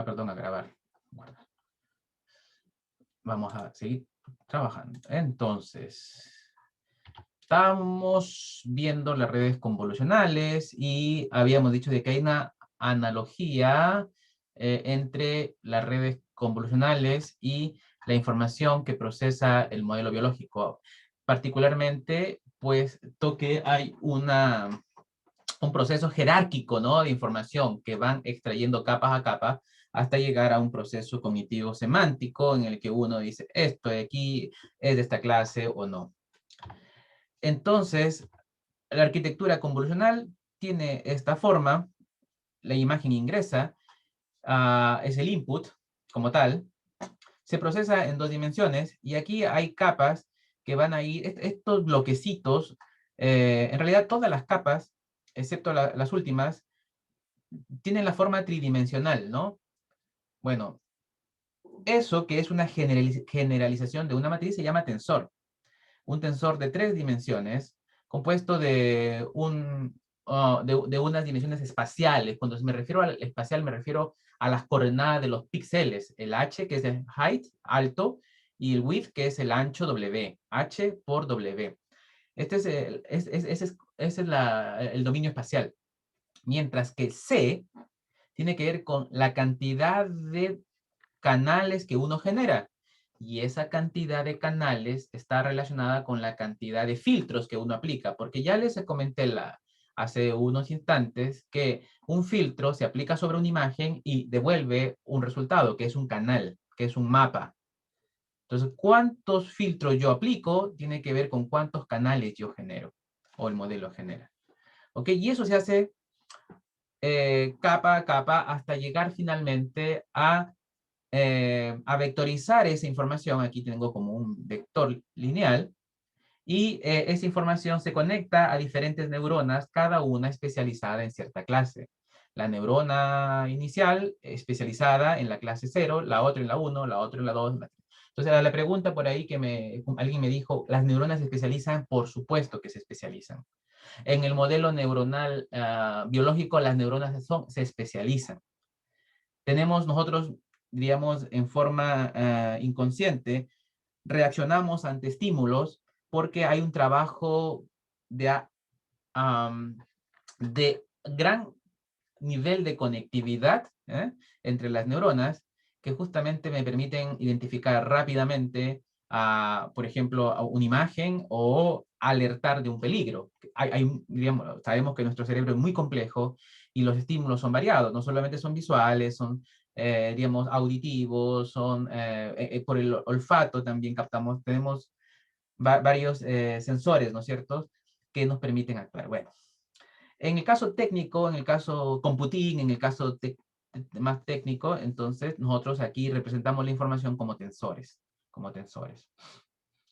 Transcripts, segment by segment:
Perdón, a grabar. Guarda. Vamos a seguir trabajando. Entonces, estamos viendo las redes convolucionales y habíamos dicho de que hay una analogía entre las redes convolucionales y la información que procesa el modelo biológico. Particularmente, puesto que hay un proceso jerárquico, ¿no?, de información que van extrayendo capas a capas hasta llegar a un proceso cognitivo semántico en el que uno dice, esto de aquí es de esta clase o no. Entonces, la arquitectura convolucional tiene esta forma, la imagen ingresa, es el input como tal, se procesa en 2 dimensiones y aquí hay capas que van a ir, estos bloquecitos, en realidad todas las capas, excepto las últimas, tienen la forma tridimensional, ¿no? Bueno, eso que es una generalización de una matriz se llama tensor. Un tensor de 3 dimensiones compuesto de, de unas dimensiones espaciales. Cuando me refiero al espacial, me refiero a las coordenadas de los píxeles. El h, que es el height, alto, y el width, que es el ancho, w. H por w. Este es ese es el dominio espacial. Mientras que C tiene que ver con la cantidad de canales que uno genera. Y esa cantidad de canales está relacionada con la cantidad de filtros que uno aplica. Porque ya les comenté hace unos instantes que un filtro se aplica sobre una imagen y devuelve un resultado, que es un canal, que es un mapa. Entonces, cuántos filtros yo aplico tiene que ver con cuántos canales yo genero o el modelo genera. ¿Ok? Y eso se hace capa a capa hasta llegar finalmente a vectorizar esa información. Aquí tengo como un vector lineal y esa información se conecta a diferentes neuronas, cada una especializada en cierta clase. La neurona inicial especializada en la clase 0, la otra en la 1, la otra en la 2. Entonces, a la pregunta por ahí que alguien me dijo, ¿las neuronas se especializan? Por supuesto que se especializan. En el modelo neuronal biológico, las neuronas se especializan. Tenemos nosotros, diríamos, en forma inconsciente, reaccionamos ante estímulos porque hay un trabajo de gran nivel de conectividad entre las neuronas que justamente me permiten identificar rápidamente, por ejemplo, a una imagen o alertar de un peligro. Digamos, sabemos que nuestro cerebro es muy complejo y los estímulos son variados, no solamente son visuales, son, digamos, auditivos, son por el olfato también captamos, tenemos varios sensores, ¿no es cierto?, que nos permiten actuar. Bueno, en el caso técnico, en el caso computing, en el caso más técnico, entonces nosotros aquí representamos la información como tensores.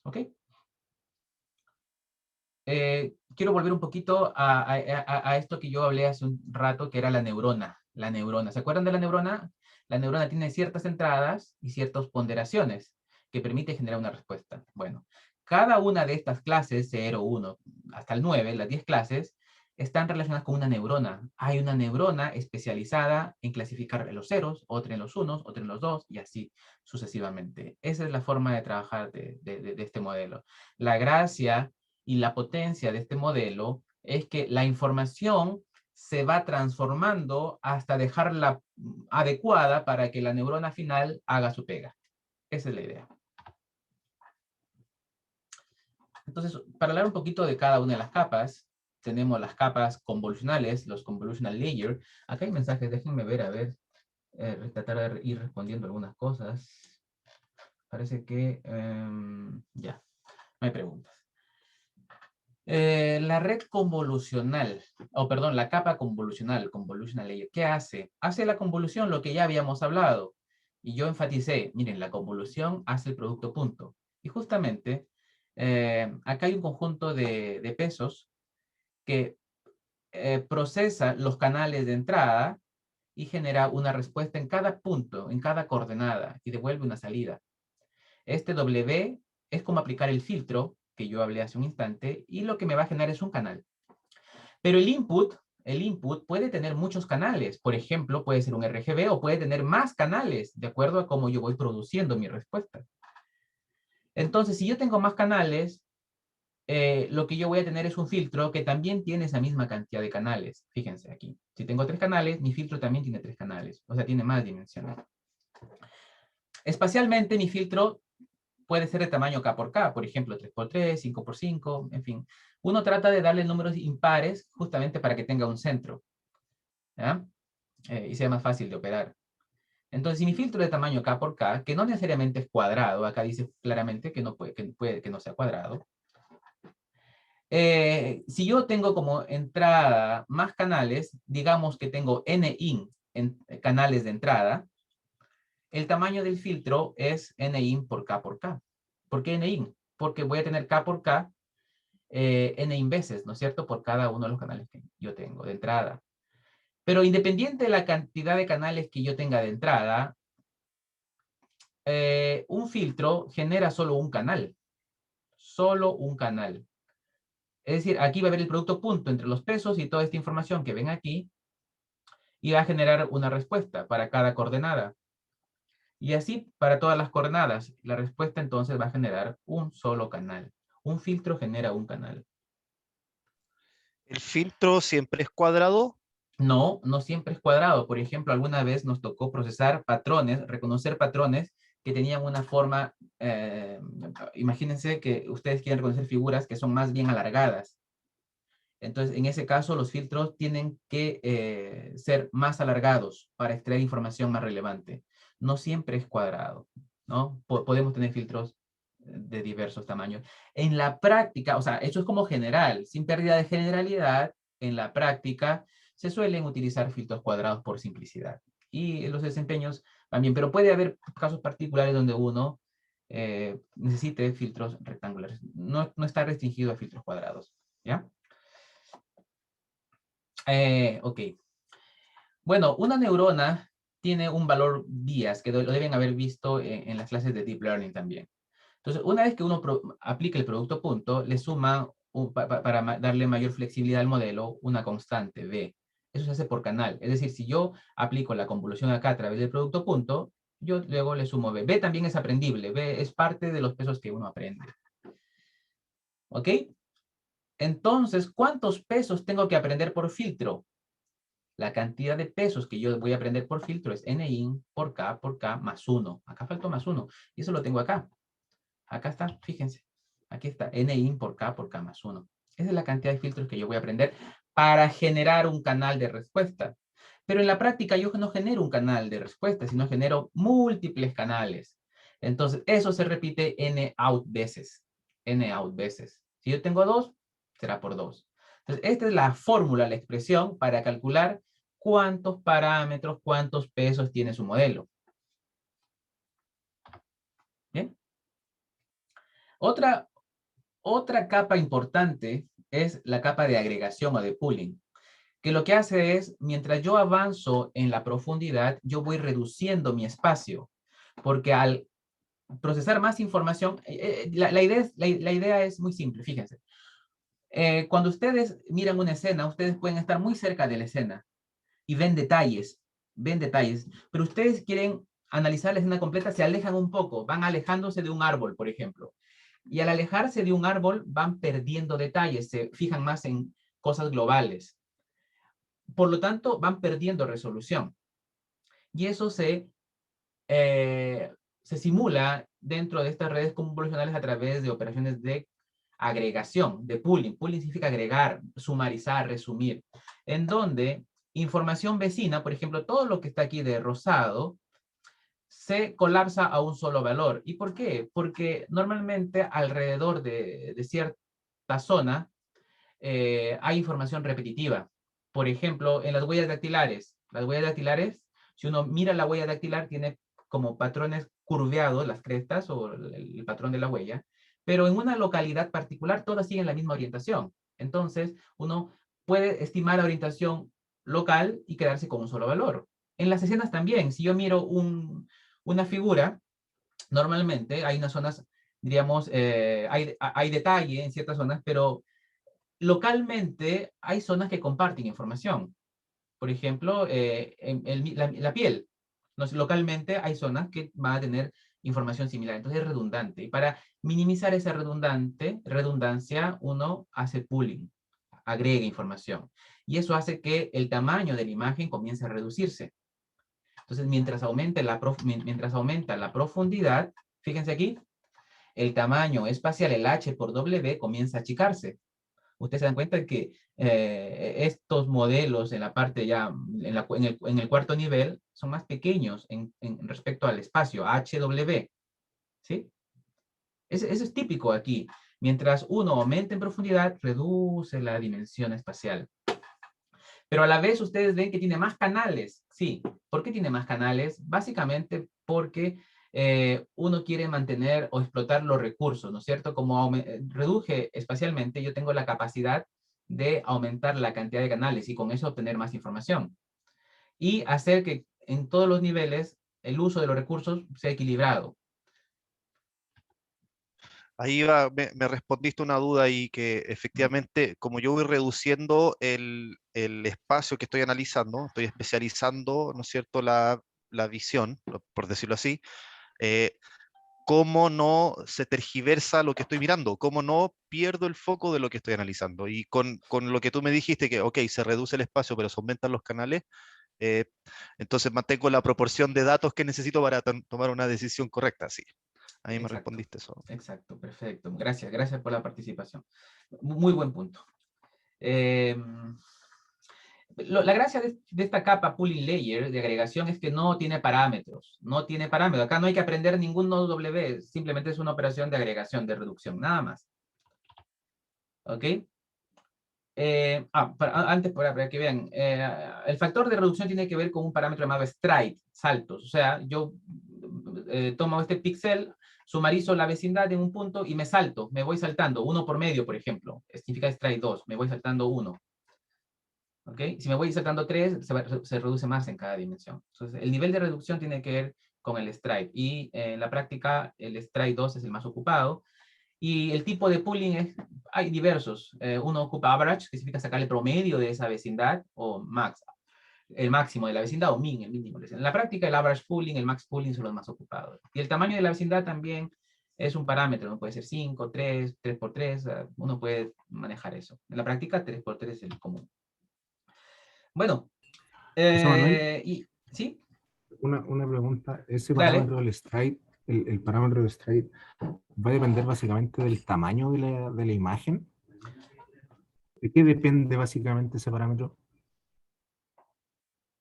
¿Ok? Quiero volver un poquito a esto que yo hablé hace un rato, que era la neurona. La neurona. ¿Se acuerdan de la neurona? La neurona tiene ciertas entradas y ciertas ponderaciones que permite generar una respuesta. Bueno, cada una de estas clases, 0, 1, hasta el 9, las 10 clases, están relacionadas con una neurona. Hay una neurona especializada en clasificar en los ceros, otra en los unos, otra en los dos, y así sucesivamente. Esa es la forma de trabajar de este modelo. La gracia y la potencia de este modelo es que la información se va transformando hasta dejarla adecuada para que la neurona final haga su pega. Esa es la idea. Entonces, para hablar un poquito de cada una de las capas, tenemos las capas convolucionales, los convolutional layers. Acá hay mensajes, déjenme ver, a ver, tratar de ir respondiendo algunas cosas. Parece que ya, no hay preguntas. La red convolucional, perdón, la capa convolucional, convolutional layer, ¿qué hace? Hace la convolución, lo que ya habíamos hablado. Y yo enfaticé, miren, la convolución hace el producto punto. Y justamente, acá hay un conjunto de pesos que procesa los canales de entrada y genera una respuesta en cada punto, en cada coordenada, y devuelve una salida. Este W es como aplicar el filtro que yo hablé hace un instante, y lo que me va a generar es un canal. Pero el input el input puede tener muchos canales. Por ejemplo, puede ser un RGB o puede tener más canales, de acuerdo a cómo yo voy produciendo mi respuesta. Entonces, si yo tengo más canales, lo que yo voy a tener es un filtro que también tiene esa misma cantidad de canales. Fíjense aquí. Si tengo 3 canales, mi filtro también tiene 3 canales. O sea, tiene más dimensiones. Espacialmente, mi filtro puede ser de tamaño K por K. Por ejemplo, 3 por 3, 5 por 5, en fin. Uno trata de darle números impares justamente para que tenga un centro. ¿Ya? Y sea más fácil de operar. Entonces, si mi filtro es de tamaño K por K, que no necesariamente es cuadrado, acá dice claramente que no puede que no sea cuadrado. Si yo tengo como entrada más canales, digamos que tengo N-in en canales de entrada, el tamaño del filtro es N-in por K por K. ¿Por qué N-in? Porque voy a tener K por K N-in veces, ¿no es cierto? Por cada uno de los canales que yo tengo de entrada. Pero independiente de la cantidad de canales que yo tenga de entrada, un filtro genera solo un canal. Solo un canal. Es decir, aquí va a haber el producto punto entre los pesos y toda esta información que ven aquí y va a generar una respuesta para cada coordenada. Y así para todas las coordenadas. La respuesta entonces va a generar un solo canal. Un filtro genera un canal. ¿El filtro siempre es cuadrado? No, no siempre es cuadrado. Por ejemplo, alguna vez nos tocó procesar patrones, reconocer patrones que tenían una forma, imagínense que ustedes quieren reconocer figuras que son más bien alargadas. Entonces, en ese caso, los filtros tienen que ser más alargados para extraer información más relevante. No siempre es cuadrado, ¿no? Podemos tener filtros de diversos tamaños. En la práctica, o sea, esto es como general, sin pérdida de generalidad, en la práctica se suelen utilizar filtros cuadrados por simplicidad. Y los desempeños también, pero puede haber casos particulares donde uno necesite filtros rectangulares. No está restringido a filtros cuadrados, ¿ya? Ok. Bueno, una neurona tiene un valor días, que lo deben haber visto en las clases de Deep Learning también. Entonces, una vez que uno aplica el producto punto, le suma, para darle mayor flexibilidad al modelo, una constante, B. Eso se hace por canal. Es decir, si yo aplico la convolución acá a través del producto punto, yo luego le sumo B. B también es aprendible. B es parte de los pesos que uno aprende. ¿Ok? Entonces, ¿cuántos pesos tengo que aprender por filtro? La cantidad de pesos que yo voy a aprender por filtro es N-in por K más 1. Acá faltó más 1. Y eso lo tengo acá. Acá está, fíjense. Aquí está, N-in por K más 1. Esa es la cantidad de filtros que yo voy a aprender para generar un canal de respuesta. Pero en la práctica yo no genero un canal de respuesta, sino genero múltiples canales. Entonces, eso se repite N-out veces. N-out veces. Si yo tengo 2, será por 2. Entonces, esta es la fórmula, la expresión para calcular cuántos parámetros, cuántos pesos tiene su modelo. ¿Bien? Otra capa importante es la capa de agregación o de pooling, que lo que hace es, mientras yo avanzo en la profundidad, yo voy reduciendo mi espacio, porque al procesar más información, la idea es muy simple, fíjense. Cuando ustedes miran una escena, ustedes pueden estar muy cerca de la escena y ven detalles, pero ustedes quieren analizar la escena completa, se alejan un poco, van alejándose de un árbol, por ejemplo. Y al alejarse de un árbol van perdiendo detalles, se fijan más en cosas globales. Por lo tanto, van perdiendo resolución. Y eso se simula dentro de estas redes convolucionales a través de operaciones de agregación, de pooling. Pooling significa agregar, sumarizar, resumir. En donde información vecina, por ejemplo, todo lo que está aquí de rosado, se colapsa a un solo valor. ¿Y por qué? Porque normalmente alrededor de cierta zona hay información repetitiva. Por ejemplo, en las huellas dactilares, si uno mira la huella dactilar, tiene como patrones curveados las crestas o el patrón de la huella, pero en una localidad particular todas siguen la misma orientación. Entonces, uno puede estimar la orientación local y quedarse con un solo valor. En las escenas también, si yo miro una figura, normalmente hay unas zonas, diríamos, hay detalle en ciertas zonas, pero localmente hay zonas que comparten información. Por ejemplo, la piel. Entonces, localmente hay zonas que van a tener información similar. Entonces es redundante. Y para minimizar esa redundancia, uno hace pooling, agrega información. Y eso hace que el tamaño de la imagen comience a reducirse. Entonces, mientras aumenta la profundidad, fíjense aquí, el tamaño espacial, el H por W, comienza a achicarse. Ustedes se dan cuenta de que estos modelos en la parte ya, en el cuarto nivel, son más pequeños respecto al espacio HW, ¿sí? Eso es típico aquí. Mientras uno aumenta en profundidad, reduce la dimensión espacial. Pero a la vez ustedes ven que tiene más canales. Sí. ¿Por qué tiene más canales? Básicamente porque uno quiere mantener o explotar los recursos, ¿no es cierto? Como reduje espacialmente, yo tengo la capacidad de aumentar la cantidad de canales y con eso obtener más información. Y hacer que en todos los niveles el uso de los recursos sea equilibrado. Ahí me respondiste una duda y que efectivamente, como yo voy reduciendo el espacio que estoy analizando, estoy especializando, ¿no es cierto?, la visión, por decirlo así, eh, cómo no se tergiversa lo que estoy mirando, cómo no pierdo el foco de lo que estoy analizando. Y con lo que tú me dijiste que, ok, se reduce el espacio, pero se aumentan los canales, eh, entonces mantengo la proporción de datos que necesito para tomar una decisión correcta, sí. Ahí me Exacto, respondiste eso. exacto, perfecto. Gracias, gracias por la participación. Muy buen punto. Eh, la gracia de esta capa pooling layer de agregación es que no tiene parámetros. No tiene parámetros. Acá no hay que aprender ningún nodo W. Simplemente es una operación de agregación, de reducción. Nada más. ¿Ok? Antes, para que vean, el factor de reducción tiene que ver con un parámetro llamado stride, saltos. O sea, yo tomo este píxel, sumarizo la vecindad en un punto y me salto. Me voy saltando. Uno por medio, por ejemplo. Significa stride 2. Me voy saltando uno. ¿Ok? Si me voy saltando 3, se reduce más en cada dimensión. Entonces, el nivel de reducción tiene que ver con el stride. Y en la práctica, el stride 2 es el más ocupado. Y el tipo de pooling hay diversos. Uno ocupa average, que significa sacar el promedio de esa vecindad, o max, el máximo de la vecindad, o min, el mínimo. En la práctica, el average pooling, el max pooling son los más ocupados. Y el tamaño de la vecindad también es un parámetro, ¿no? Puede ser 5, 3, 3 por 3, uno puede manejar eso. En la práctica, 3 por 3 es el común. Bueno, José Manuel, ¿sí? una pregunta. Ese Dale. parámetro del stride, el parámetro del stride, va a depender básicamente del tamaño de la imagen. ¿De qué depende básicamente ese parámetro?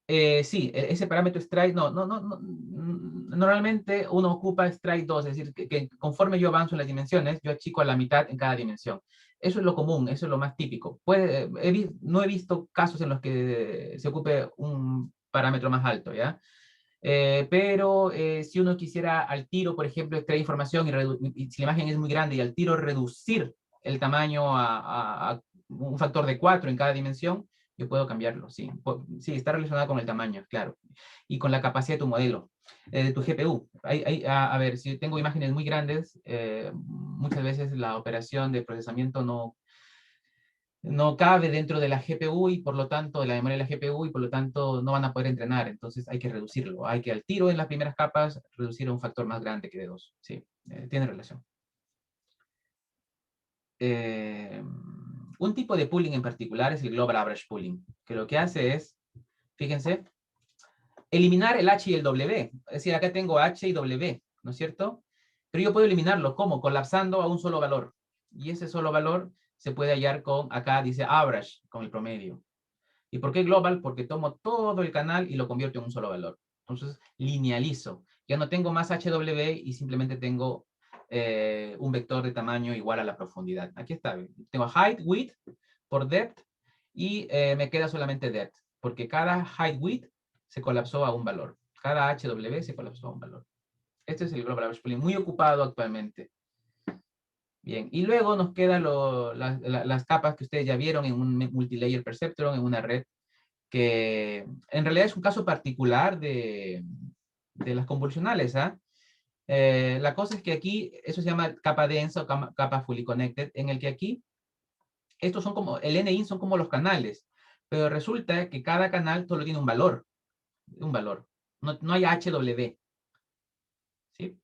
Sí, ese parámetro stride, normalmente uno ocupa stride 2, es decir, que conforme yo avanzo en las dimensiones, yo achico a la mitad en cada dimensión. Eso es lo común, eso es lo más típico. No he visto casos en los que se ocupe un parámetro más alto, ¿ya? Pero si uno quisiera al tiro, por ejemplo, extraer información y si la imagen es muy grande y al tiro reducir el tamaño a un factor de 4 en cada dimensión, yo puedo cambiarlo, sí. Sí, está relacionado con el tamaño, claro. Y con la capacidad de tu modelo, de tu GPU. A ver, si tengo imágenes muy grandes, muchas veces la operación de procesamiento no cabe dentro de la GPU y por lo tanto, de la memoria de la GPU y por lo tanto no van a poder entrenar. Entonces hay que reducirlo. Hay que al tiro en las primeras capas reducir a un factor más grande que de 2. Sí, tiene relación. Un tipo de pooling en particular es el Global Average Pooling, que lo que hace es, fíjense, eliminar el H y el W. Es decir, acá tengo H y W, ¿no es cierto? Pero yo puedo eliminarlo, ¿cómo? Colapsando a un solo valor. Y ese solo valor se puede hallar con, acá dice average, con el promedio. ¿Y por qué global? Porque tomo todo el canal y lo convierto en un solo valor. Entonces, linealizo. Ya no tengo más HW y simplemente tengo un vector de tamaño igual a la profundidad. Aquí está. Tengo height, width por depth y me queda solamente depth, porque cada height, width se colapsó a un valor. Cada HW se colapsó a un valor. Este es el Global Average Pooling, muy ocupado actualmente. Bien, y luego nos quedan las capas que ustedes ya vieron en un multilayer perceptron, en una red, que en realidad es un caso particular de las convolucionales. La cosa es que aquí, eso se llama capa densa o capa fully connected, en el que aquí estos son como, el NIN son como los canales, pero resulta que cada canal solo tiene un valor. No hay HW. ¿Sí?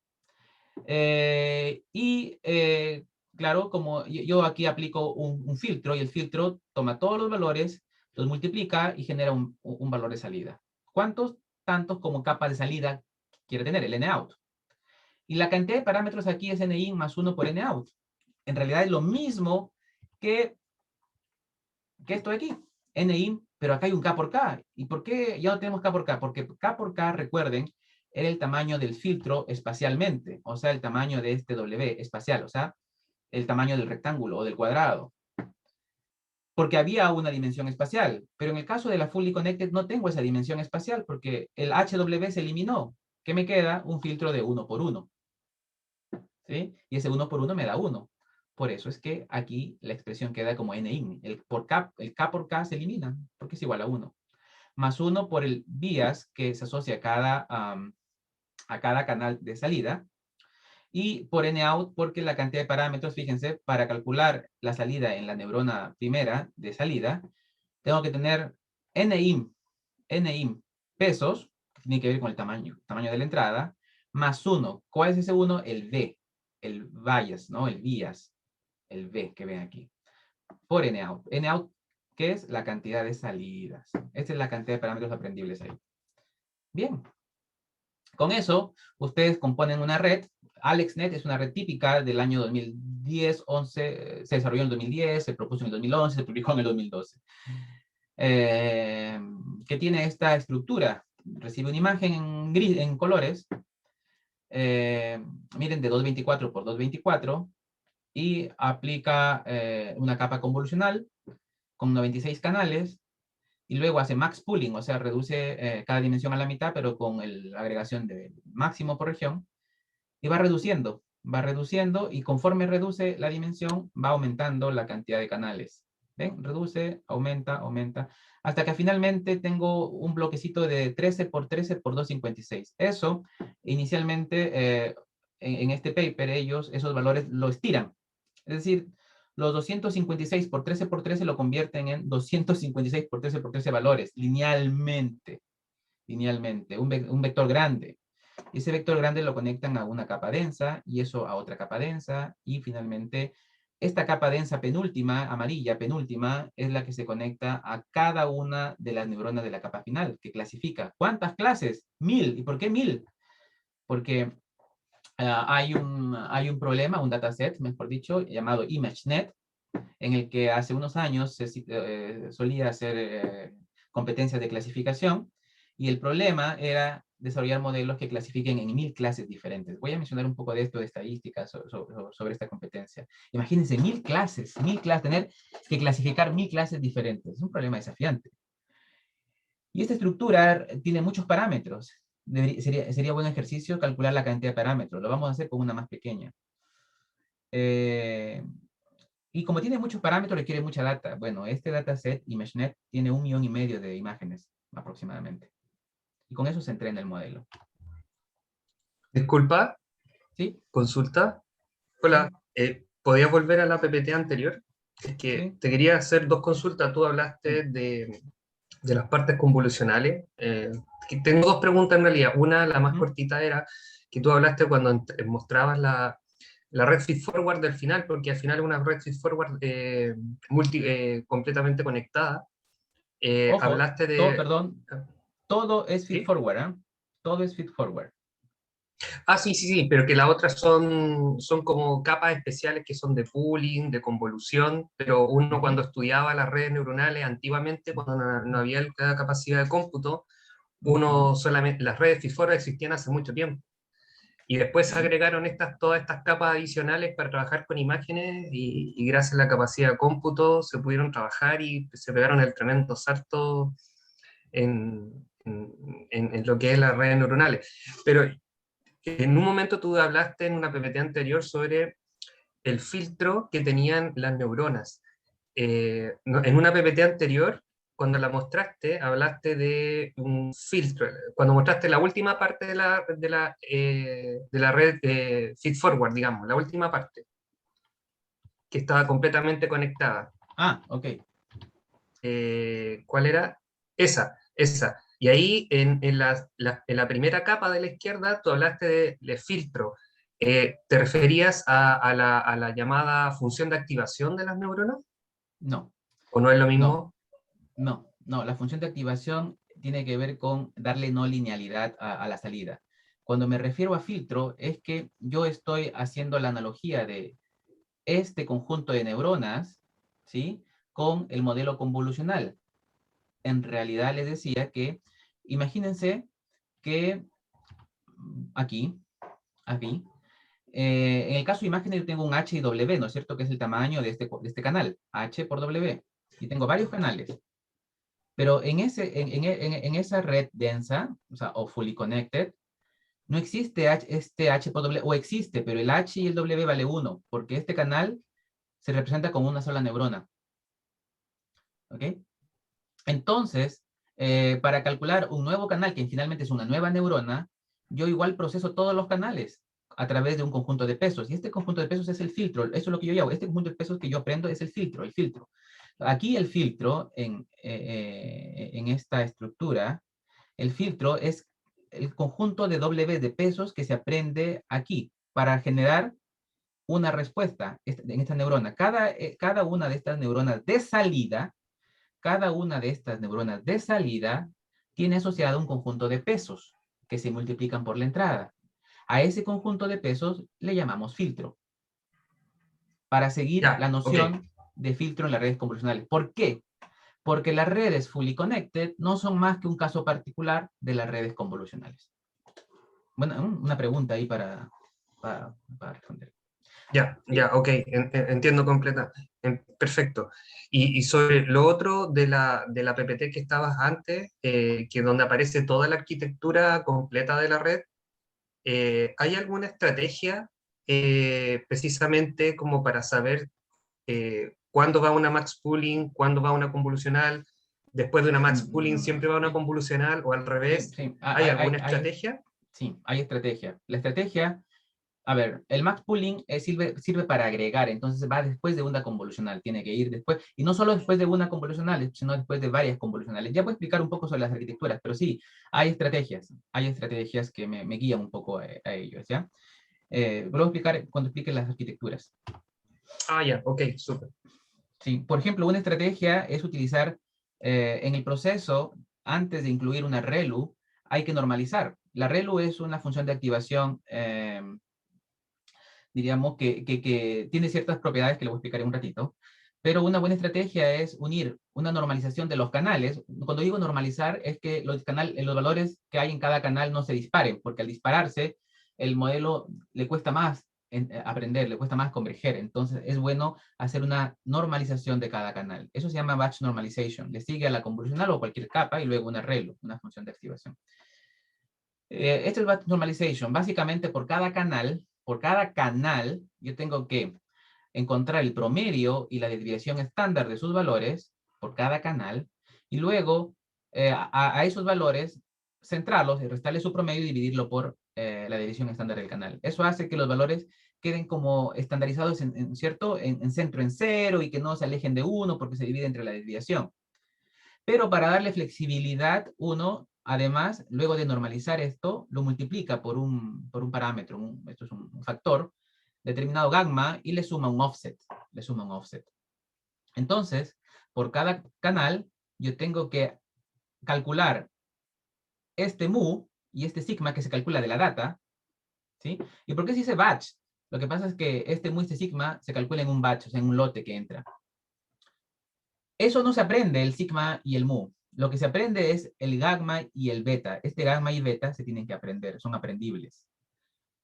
Claro, como yo aquí aplico un filtro, y el filtro toma todos los valores, los multiplica y genera un valor de salida. ¿Cuántos? Tantos como capa de salida quiere tener, el NOut. Y la cantidad de parámetros aquí es NIN más 1 por NOut. En realidad es lo mismo que esto de aquí, NIN, pero acá hay un K por K. ¿Y por qué ya no tenemos K por K? Porque K por K, recuerden, era el tamaño del filtro espacialmente, o sea, el tamaño de este W espacial, o sea, el tamaño del rectángulo o del cuadrado. Porque había una dimensión espacial, pero en el caso de la Fully Connected no tengo esa dimensión espacial porque el HW se eliminó. ¿Qué me queda? Un filtro de 1 por 1. ¿Sí? Y ese 1 por 1 me da 1. Por eso es que aquí la expresión queda como NIN. El K por K se elimina porque es igual a 1. Más 1 por el bias que se asocia a cada canal de salida. Y por NOut porque la cantidad de parámetros, fíjense, para calcular la salida en la neurona primera de salida, tengo que tener NIM pesos, que tiene que ver con el tamaño de la entrada, más 1. ¿Cuál es ese 1? El V, el bias, ¿no? El bias, el V que ven aquí, por NOut. NOut, ¿qué es? La cantidad de salidas. Esta es la cantidad de parámetros aprendibles ahí. Bien. Con eso, ustedes componen una red. AlexNet es una red típica del año 2010, 11, se desarrolló en el 2010, se propuso en el 2011, se publicó en el 2012. Que tiene esta estructura. Recibe una imagen en, gris, en colores, miren, de 224 por 224, y aplica una capa convolucional con 96 canales, y luego hace max pooling, o sea, reduce cada dimensión a la mitad, pero con la agregación de máximo por región, y va reduciendo, y conforme reduce la dimensión, va aumentando la cantidad de canales. ¿Ven? Reduce, aumenta, aumenta, hasta que finalmente tengo un bloquecito de 13 por 13 por 256. Eso, inicialmente, en este paper, ellos esos valores lo estiran. Es decir, los 256 por 13 lo convierten en 256 por 13 por 13 valores, linealmente, un vector grande. Y ese vector grande lo conectan a una capa densa, y eso a otra capa densa, y finalmente esta capa densa penúltima, amarilla penúltima, es la que se conecta a cada una de las neuronas de la capa final, que clasifica. ¿Cuántas clases? 1000. ¿Y por qué 1000? Porque hay un problema, un dataset, mejor dicho, llamado ImageNet, en el que hace unos años se solía hacer competencias de clasificación, y el problema era desarrollar modelos que clasifiquen en 1000 clases diferentes. Voy a mencionar un poco de esto de estadística sobre esta competencia. Imagínense, 1000 clases, tener que clasificar 1000 clases diferentes. Es un problema desafiante. Y esta estructura tiene muchos parámetros. Sería buen ejercicio calcular la cantidad de parámetros. Lo vamos a hacer con una más pequeña. Y como tiene muchos parámetros, requiere mucha data. Bueno, este dataset, ImageNet, tiene 1,5 millones de imágenes aproximadamente. Y con eso se entrena el modelo. Disculpa, ¿Sí? consulta. Hola, ¿podías volver a la PPT anterior? Es que Sí. te quería hacer dos consultas. Tú hablaste de las partes convolucionales. Tengo dos preguntas en realidad. Una, la más cortita, era que tú hablaste cuando mostrabas la red feedforward del final, porque al final es una red feedforward completamente conectada. Ojo, hablaste de... perdón, todo es ¿Sí? feedforward, ¿eh? Todo es feedforward. Ah, sí, pero que las otras son como capas especiales que son de pooling, de convolución, pero uno cuando estudiaba las redes neuronales antiguamente, cuando no había la capacidad de cómputo, uno solamente, las redes feedforward existían hace mucho tiempo. Y después se agregaron todas estas capas adicionales para trabajar con imágenes, y gracias a la capacidad de cómputo se pudieron trabajar y se pegaron el tremendo salto en lo que es las redes neuronales. Pero en un momento tú hablaste en una PPT anterior sobre el filtro que tenían las neuronas. En una PPT anterior, cuando la mostraste, hablaste de un filtro. Cuando mostraste la última parte de la red feedforward, digamos, la última parte, que estaba completamente conectada. Ah, ok. ¿Cuál era? Esa. Y ahí en la primera capa de la izquierda tú hablaste de filtro. ¿Te referías a la llamada función de activación de las neuronas? No, ¿O no es lo no, mismo? no. La función de activación tiene que ver con darle no linealidad a la salida. Cuando me refiero a filtro, es que yo estoy haciendo la analogía de este conjunto de neuronas, ¿sí? Con el modelo convolucional. En realidad les decía que, imagínense que aquí, en el caso de imágenes yo tengo un H y W, ¿no es cierto? Que es el tamaño de este canal, H por W. Y tengo varios canales. Pero en esa red densa, o sea, o fully connected, no existe este H por W, o existe, pero el H y el W vale 1, porque este canal se representa como una sola neurona. ¿Ok? Entonces, para calcular un nuevo canal, que finalmente es una nueva neurona, yo igual proceso todos los canales a través de un conjunto de pesos. Y este conjunto de pesos es el filtro. Eso es lo que yo hago. Este conjunto de pesos que yo aprendo es el filtro, el filtro. Aquí el filtro, en esta estructura, el filtro es el conjunto de W de pesos que se aprende aquí para generar una respuesta en esta neurona. Cada una de estas neuronas de salida, cada una de estas neuronas de salida tiene asociado un conjunto de pesos que se multiplican por la entrada. A ese conjunto de pesos le llamamos filtro, para seguir la Ya, ok. noción de filtro en las redes convolucionales. ¿Por qué? Porque las redes fully connected no son más que un caso particular de las redes convolucionales. Bueno, una pregunta ahí para responder. Ya, ok, entiendo completamente. Perfecto. Y sobre lo otro de la PPT que estabas antes, que donde aparece toda la arquitectura completa de la red, ¿hay alguna estrategia precisamente como para saber cuándo va una max pooling, cuándo va una convolucional? Después de una max pooling siempre va una convolucional o al Sí, revés. sí, ¿Hay alguna estrategia? sí, hay estrategia. La estrategia, a ver, el max pooling sirve para agregar, entonces va después de una convolucional, tiene que ir después, y no solo después de una convolucional, sino después de varias convolucionales. Ya voy a explicar un poco sobre las arquitecturas, pero sí, hay estrategias que me guían un poco a ellos, ¿ya? Voy a explicar cuando explique las arquitecturas. Ah, ya, ok, súper. Sí, por ejemplo, una estrategia es utilizar en el proceso, antes de incluir una ReLU, hay que normalizar. La ReLU es una función de activación, diríamos, que tiene ciertas propiedades que le voy a explicar en un ratito, pero una buena estrategia es unir una normalización de los canales. Cuando digo normalizar, es que los valores que hay en cada canal no se disparen, porque al dispararse, el modelo le cuesta más aprender, le cuesta más converger. Entonces, es bueno hacer una normalización de cada canal. Eso se llama batch normalization. Le sigue a la convolucional o cualquier capa y luego una ReLU, una función de activación. Este es batch normalization. Básicamente, por cada canal, yo tengo que encontrar el promedio y la desviación estándar de sus valores por cada canal, y luego a esos valores centrarlos y restarle su promedio y dividirlo por la desviación estándar del canal. Eso hace que los valores queden como estandarizados ¿cierto? En centro en cero y que no se alejen de 1 porque se divide entre la desviación. Pero para darle flexibilidad, uno, además, luego de normalizar esto, lo multiplica por un parámetro, esto es un factor, determinado gamma, y le suma un offset. Entonces, por cada canal, yo tengo que calcular este mu y este sigma que se calcula de la data, ¿sí? ¿Y por qué se dice batch? Lo que pasa es que este mu y este sigma se calcula en un batch, o sea, en un lote que entra. Eso no se aprende, el sigma y el mu. Lo que se aprende es el gamma y el beta. Este gamma y beta se tienen que aprender, son aprendibles.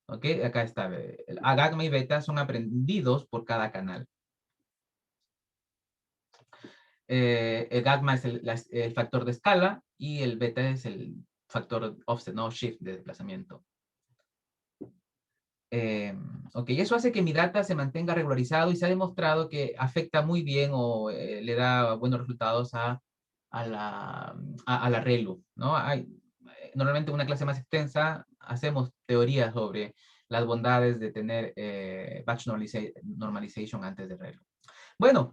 ¿Ok? Acá está. El gamma y beta son aprendidos por cada canal. El gamma es el factor de escala y el beta es el factor offset, no shift de desplazamiento. Ok, eso hace que mi data se mantenga regularizado y se ha demostrado que afecta muy bien o le da buenos resultados a la ReLU, ¿no? Normalmente en una clase más extensa hacemos teorías sobre las bondades de tener batch normalization antes de ReLU. Bueno,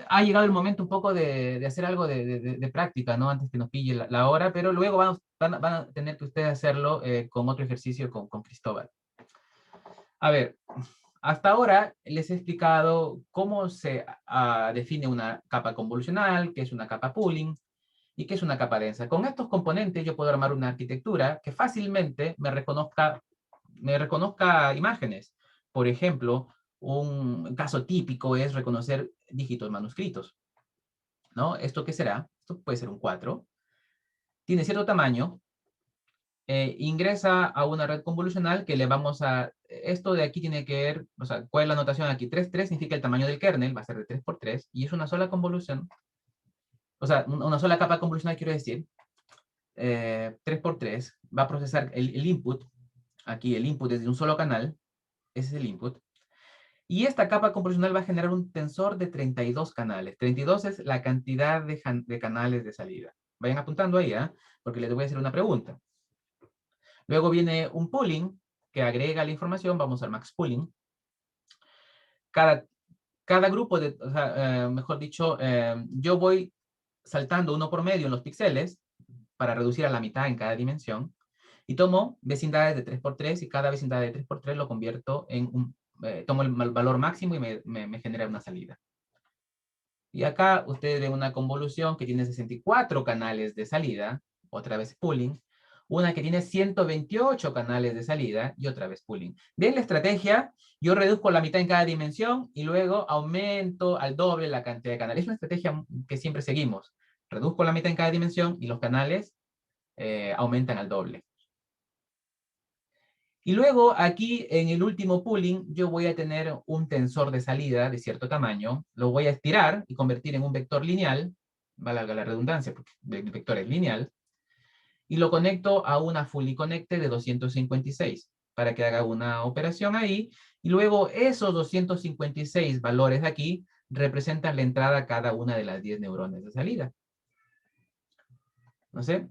ha llegado el momento un poco de hacer algo de práctica, ¿no? Antes que nos pille la hora, pero luego van a tener que ustedes hacerlo con otro ejercicio con Cristóbal. A ver, hasta ahora les he explicado cómo se define una capa convolucional, qué es una capa pooling y qué es una capa densa. Con estos componentes yo puedo armar una arquitectura que fácilmente me reconozca imágenes. Por ejemplo, un caso típico es reconocer dígitos manuscritos, ¿no? ¿Esto qué será? Esto puede ser un 4. Tiene cierto tamaño. Ingresa a una red convolucional que le vamos a... Esto de aquí tiene que ver, o sea, ¿cuál es la notación aquí? 3 significa el tamaño del kernel, va a ser de 3 por 3, y es una sola convolución. O sea, una sola capa convolucional, quiero decir. 3 por 3 va a procesar el input. Aquí el input es de un solo canal. Ese es el input. Y esta capa convolucional va a generar un tensor de 32 canales. 32 es la cantidad de canales de salida. Vayan apuntando ahí, porque les voy a hacer una pregunta. Luego viene un pooling que agrega la información. Vamos al max pooling. Cada grupo, o sea, mejor dicho, yo voy saltando uno por medio en los píxeles para reducir a la mitad en cada dimensión. Y tomo vecindades de 3 por 3 y cada vecindad de 3 por 3 lo convierto en un... tomo el valor máximo y me genera una salida. Y acá ustedes ven una convolución que tiene 64 canales de salida, otra vez pooling. Una que tiene 128 canales de salida y otra vez pooling. ¿Ven la estrategia? Yo reduzco la mitad en cada dimensión y luego aumento al doble la cantidad de canales. Es una estrategia que siempre seguimos. Reduzco la mitad en cada dimensión y los canales aumentan al doble. Y luego aquí en el último pooling yo voy a tener un tensor de salida de cierto tamaño, lo voy a estirar y convertir en un vector lineal, valga la redundancia porque el vector es lineal, y lo conecto a una fully connected de 256 para que haga una operación ahí, y luego esos 256 valores de aquí representan la entrada a cada una de las 10 neuronas de salida. No sé,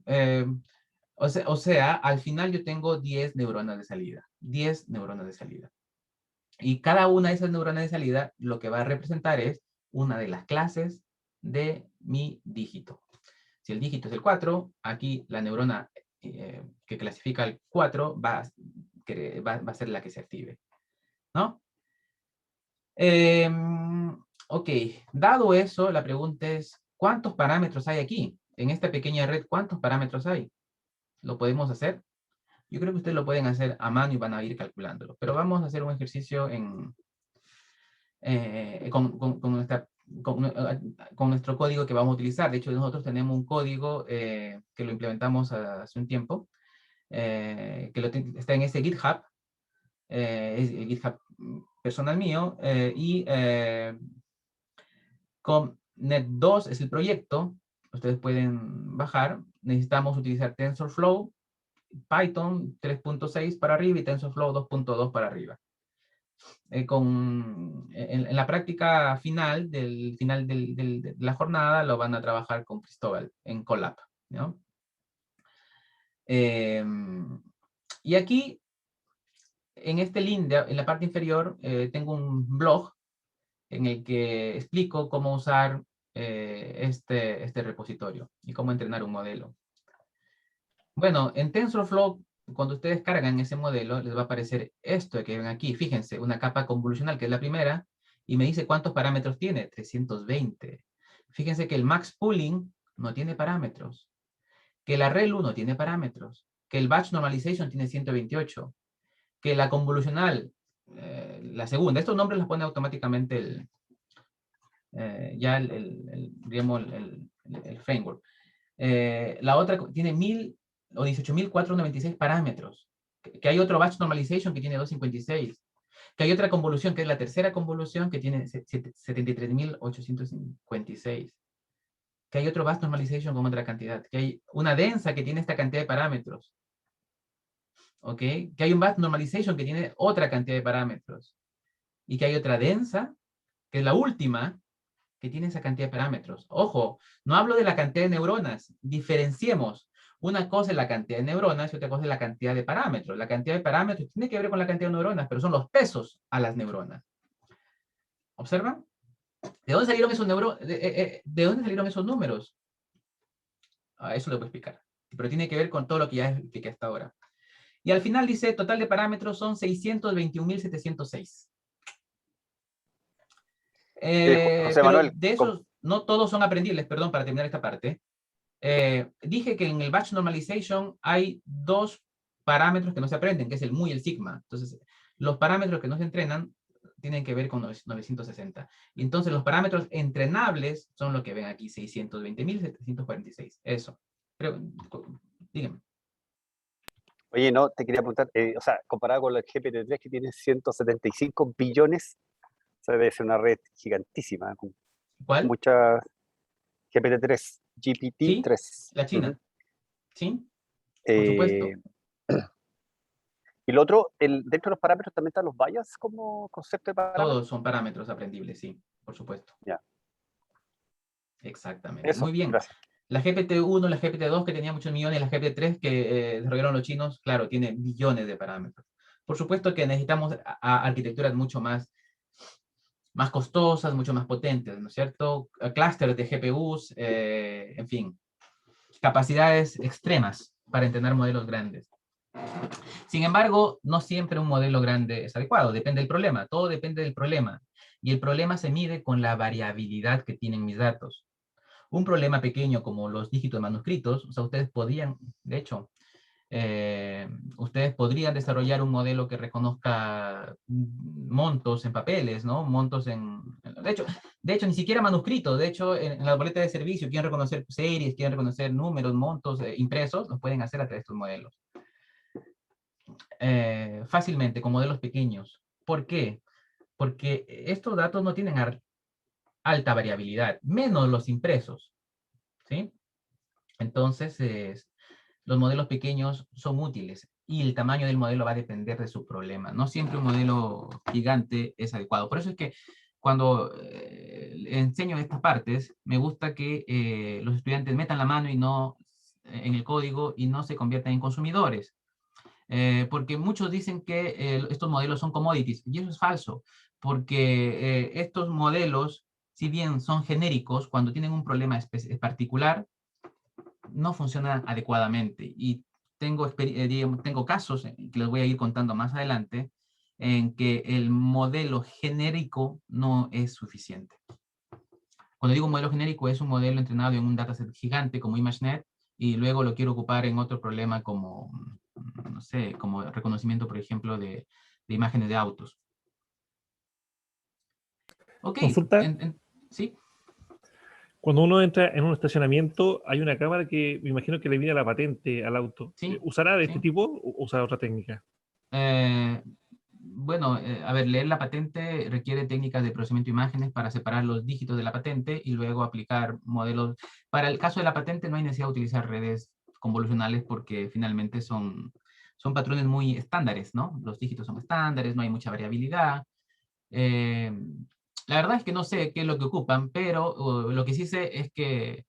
o sea, al final yo tengo 10 neuronas de salida. 10 neuronas de salida. Y cada una de esas neuronas de salida lo que va a representar es una de las clases de mi dígito. Si el dígito es el 4, aquí la neurona que clasifica el 4 va a ser la que se active. ¿No? Ok, dado eso, la pregunta es, ¿cuántos parámetros hay aquí? En esta pequeña red, ¿cuántos parámetros hay? ¿Lo podemos hacer? Yo creo que ustedes lo pueden hacer a mano y van a ir calculándolo. Pero vamos a hacer un ejercicio con nuestro código que vamos a utilizar. De hecho, nosotros tenemos un código que lo implementamos hace un tiempo, está en ese GitHub, es el GitHub personal mío, con Net2 es el proyecto, ustedes pueden bajar. Necesitamos utilizar TensorFlow, Python 3.6 para arriba y TensorFlow 2.2 para arriba. En la práctica final, de la jornada, lo van a trabajar con Cristóbal en Colab, ¿no? Y aquí, en este link, en la parte inferior, tengo un blog en el que explico cómo usar este repositorio y cómo entrenar un modelo. Bueno, en TensorFlow, cuando ustedes cargan ese modelo, les va a aparecer esto que ven aquí. Fíjense, una capa convolucional, que es la primera, y me dice cuántos parámetros tiene, 320. Fíjense que el max pooling no tiene parámetros, que la ReLU no tiene parámetros, que el batch normalization tiene 128, que la convolucional, la segunda, estos nombres los pone automáticamente digamos, el framework. La otra tiene 1000 o 18.496 parámetros. Que hay otro batch normalization que tiene 256. Que hay otra convolución, que es la tercera convolución, que tiene 73.856. Que hay otro batch normalization con otra cantidad. Que hay una densa que tiene esta cantidad de parámetros. ¿Ok? Que hay un batch normalization que tiene otra cantidad de parámetros. Y que hay otra densa, que es la última, que tiene esa cantidad de parámetros. Ojo, no hablo de la cantidad de neuronas. Diferenciemos. Una cosa es la cantidad de neuronas y otra cosa es la cantidad de parámetros. La cantidad de parámetros tiene que ver con la cantidad de neuronas, pero son los pesos a las neuronas. ¿Observan? ¿De dónde salieron esos ¿De dónde salieron esos números? Eso lo puedo explicar. Pero tiene que ver con todo lo que ya expliqué hasta ahora. Y al final dice, total de parámetros son 621.706. José Pero Manuel, de esos, no todos son aprendibles, perdón, para terminar esta parte. Dije que en el batch normalization hay dos parámetros que no se aprenden, que es el mu y el sigma. Entonces, los parámetros que no se entrenan tienen que ver con 960. Y entonces los parámetros entrenables son lo que ven aquí, 620.746. Eso. Pero, díganme. oye, no, te quería preguntar, o sea, comparado con el GPT-3 que tiene 175 billones, o sea, debe ser una red gigantísima, con ¿Cuál? muchas GPT-3, Sí, GPT-3. la China. Sí, por Eh, supuesto. y lo otro, dentro de los parámetros también están los bias como concepto de parámetros. Todos son parámetros aprendibles, sí, por supuesto. Ya. Exactamente. Eso, Muy bien. gracias. La GPT-1, la GPT-2 que tenía muchos millones, la GPT-3 que desarrollaron los chinos, claro, tiene billones de parámetros. Por supuesto que necesitamos arquitecturas mucho más costosas, mucho más potentes, ¿no es cierto? Clústeres de GPUs, en fin, capacidades extremas para entrenar modelos grandes. Sin embargo, no siempre un modelo grande es adecuado, depende del problema, todo depende del problema. Y el problema se mide con la variabilidad que tienen mis datos. Un problema pequeño como los dígitos manuscritos, o sea, ustedes podrían, de hecho, ustedes podrían desarrollar un modelo que reconozca montos en papeles, ¿no? Montos en... De hecho, ni siquiera manuscritos. De hecho, en la boleta de servicio quieren reconocer series, quieren reconocer números, montos impresos, los pueden hacer a través de estos modelos. Fácilmente, con modelos pequeños. ¿Por qué? Porque estos datos no tienen alta variabilidad, menos los impresos, ¿sí? Entonces, los modelos pequeños son útiles y el tamaño del modelo va a depender de su problema. No siempre un modelo gigante es adecuado. Por eso es que cuando enseño estas partes, me gusta que los estudiantes metan la mano y no en el código y no se conviertan en consumidores. Porque muchos dicen que estos modelos son commodities, y eso es falso, porque estos modelos, si bien son genéricos, cuando tienen un problema particular, no funcionan adecuadamente. Y tengo casos que les voy a ir contando más adelante, en que el modelo genérico no es suficiente. Cuando digo modelo genérico, es un modelo entrenado en un dataset gigante como ImageNet, y luego lo quiero ocupar en otro problema como, no sé, como reconocimiento, por ejemplo, de imágenes de autos. Ok, Consulta. ¿sí? Cuando uno entra en un estacionamiento, hay una cámara que me imagino que le mira la patente al auto. Sí, ¿Usará de sí. este tipo o usará otra técnica? Bueno, a ver, leer la patente requiere técnicas de procesamiento de imágenes para separar los dígitos de la patente y luego aplicar modelos. Para el caso de la patente no hay necesidad de utilizar redes convolucionales porque finalmente son patrones muy estándares, ¿no? Los dígitos son estándares, no hay mucha variabilidad. Eh, la verdad es que no sé qué es lo que ocupan, pero lo que sí sé es que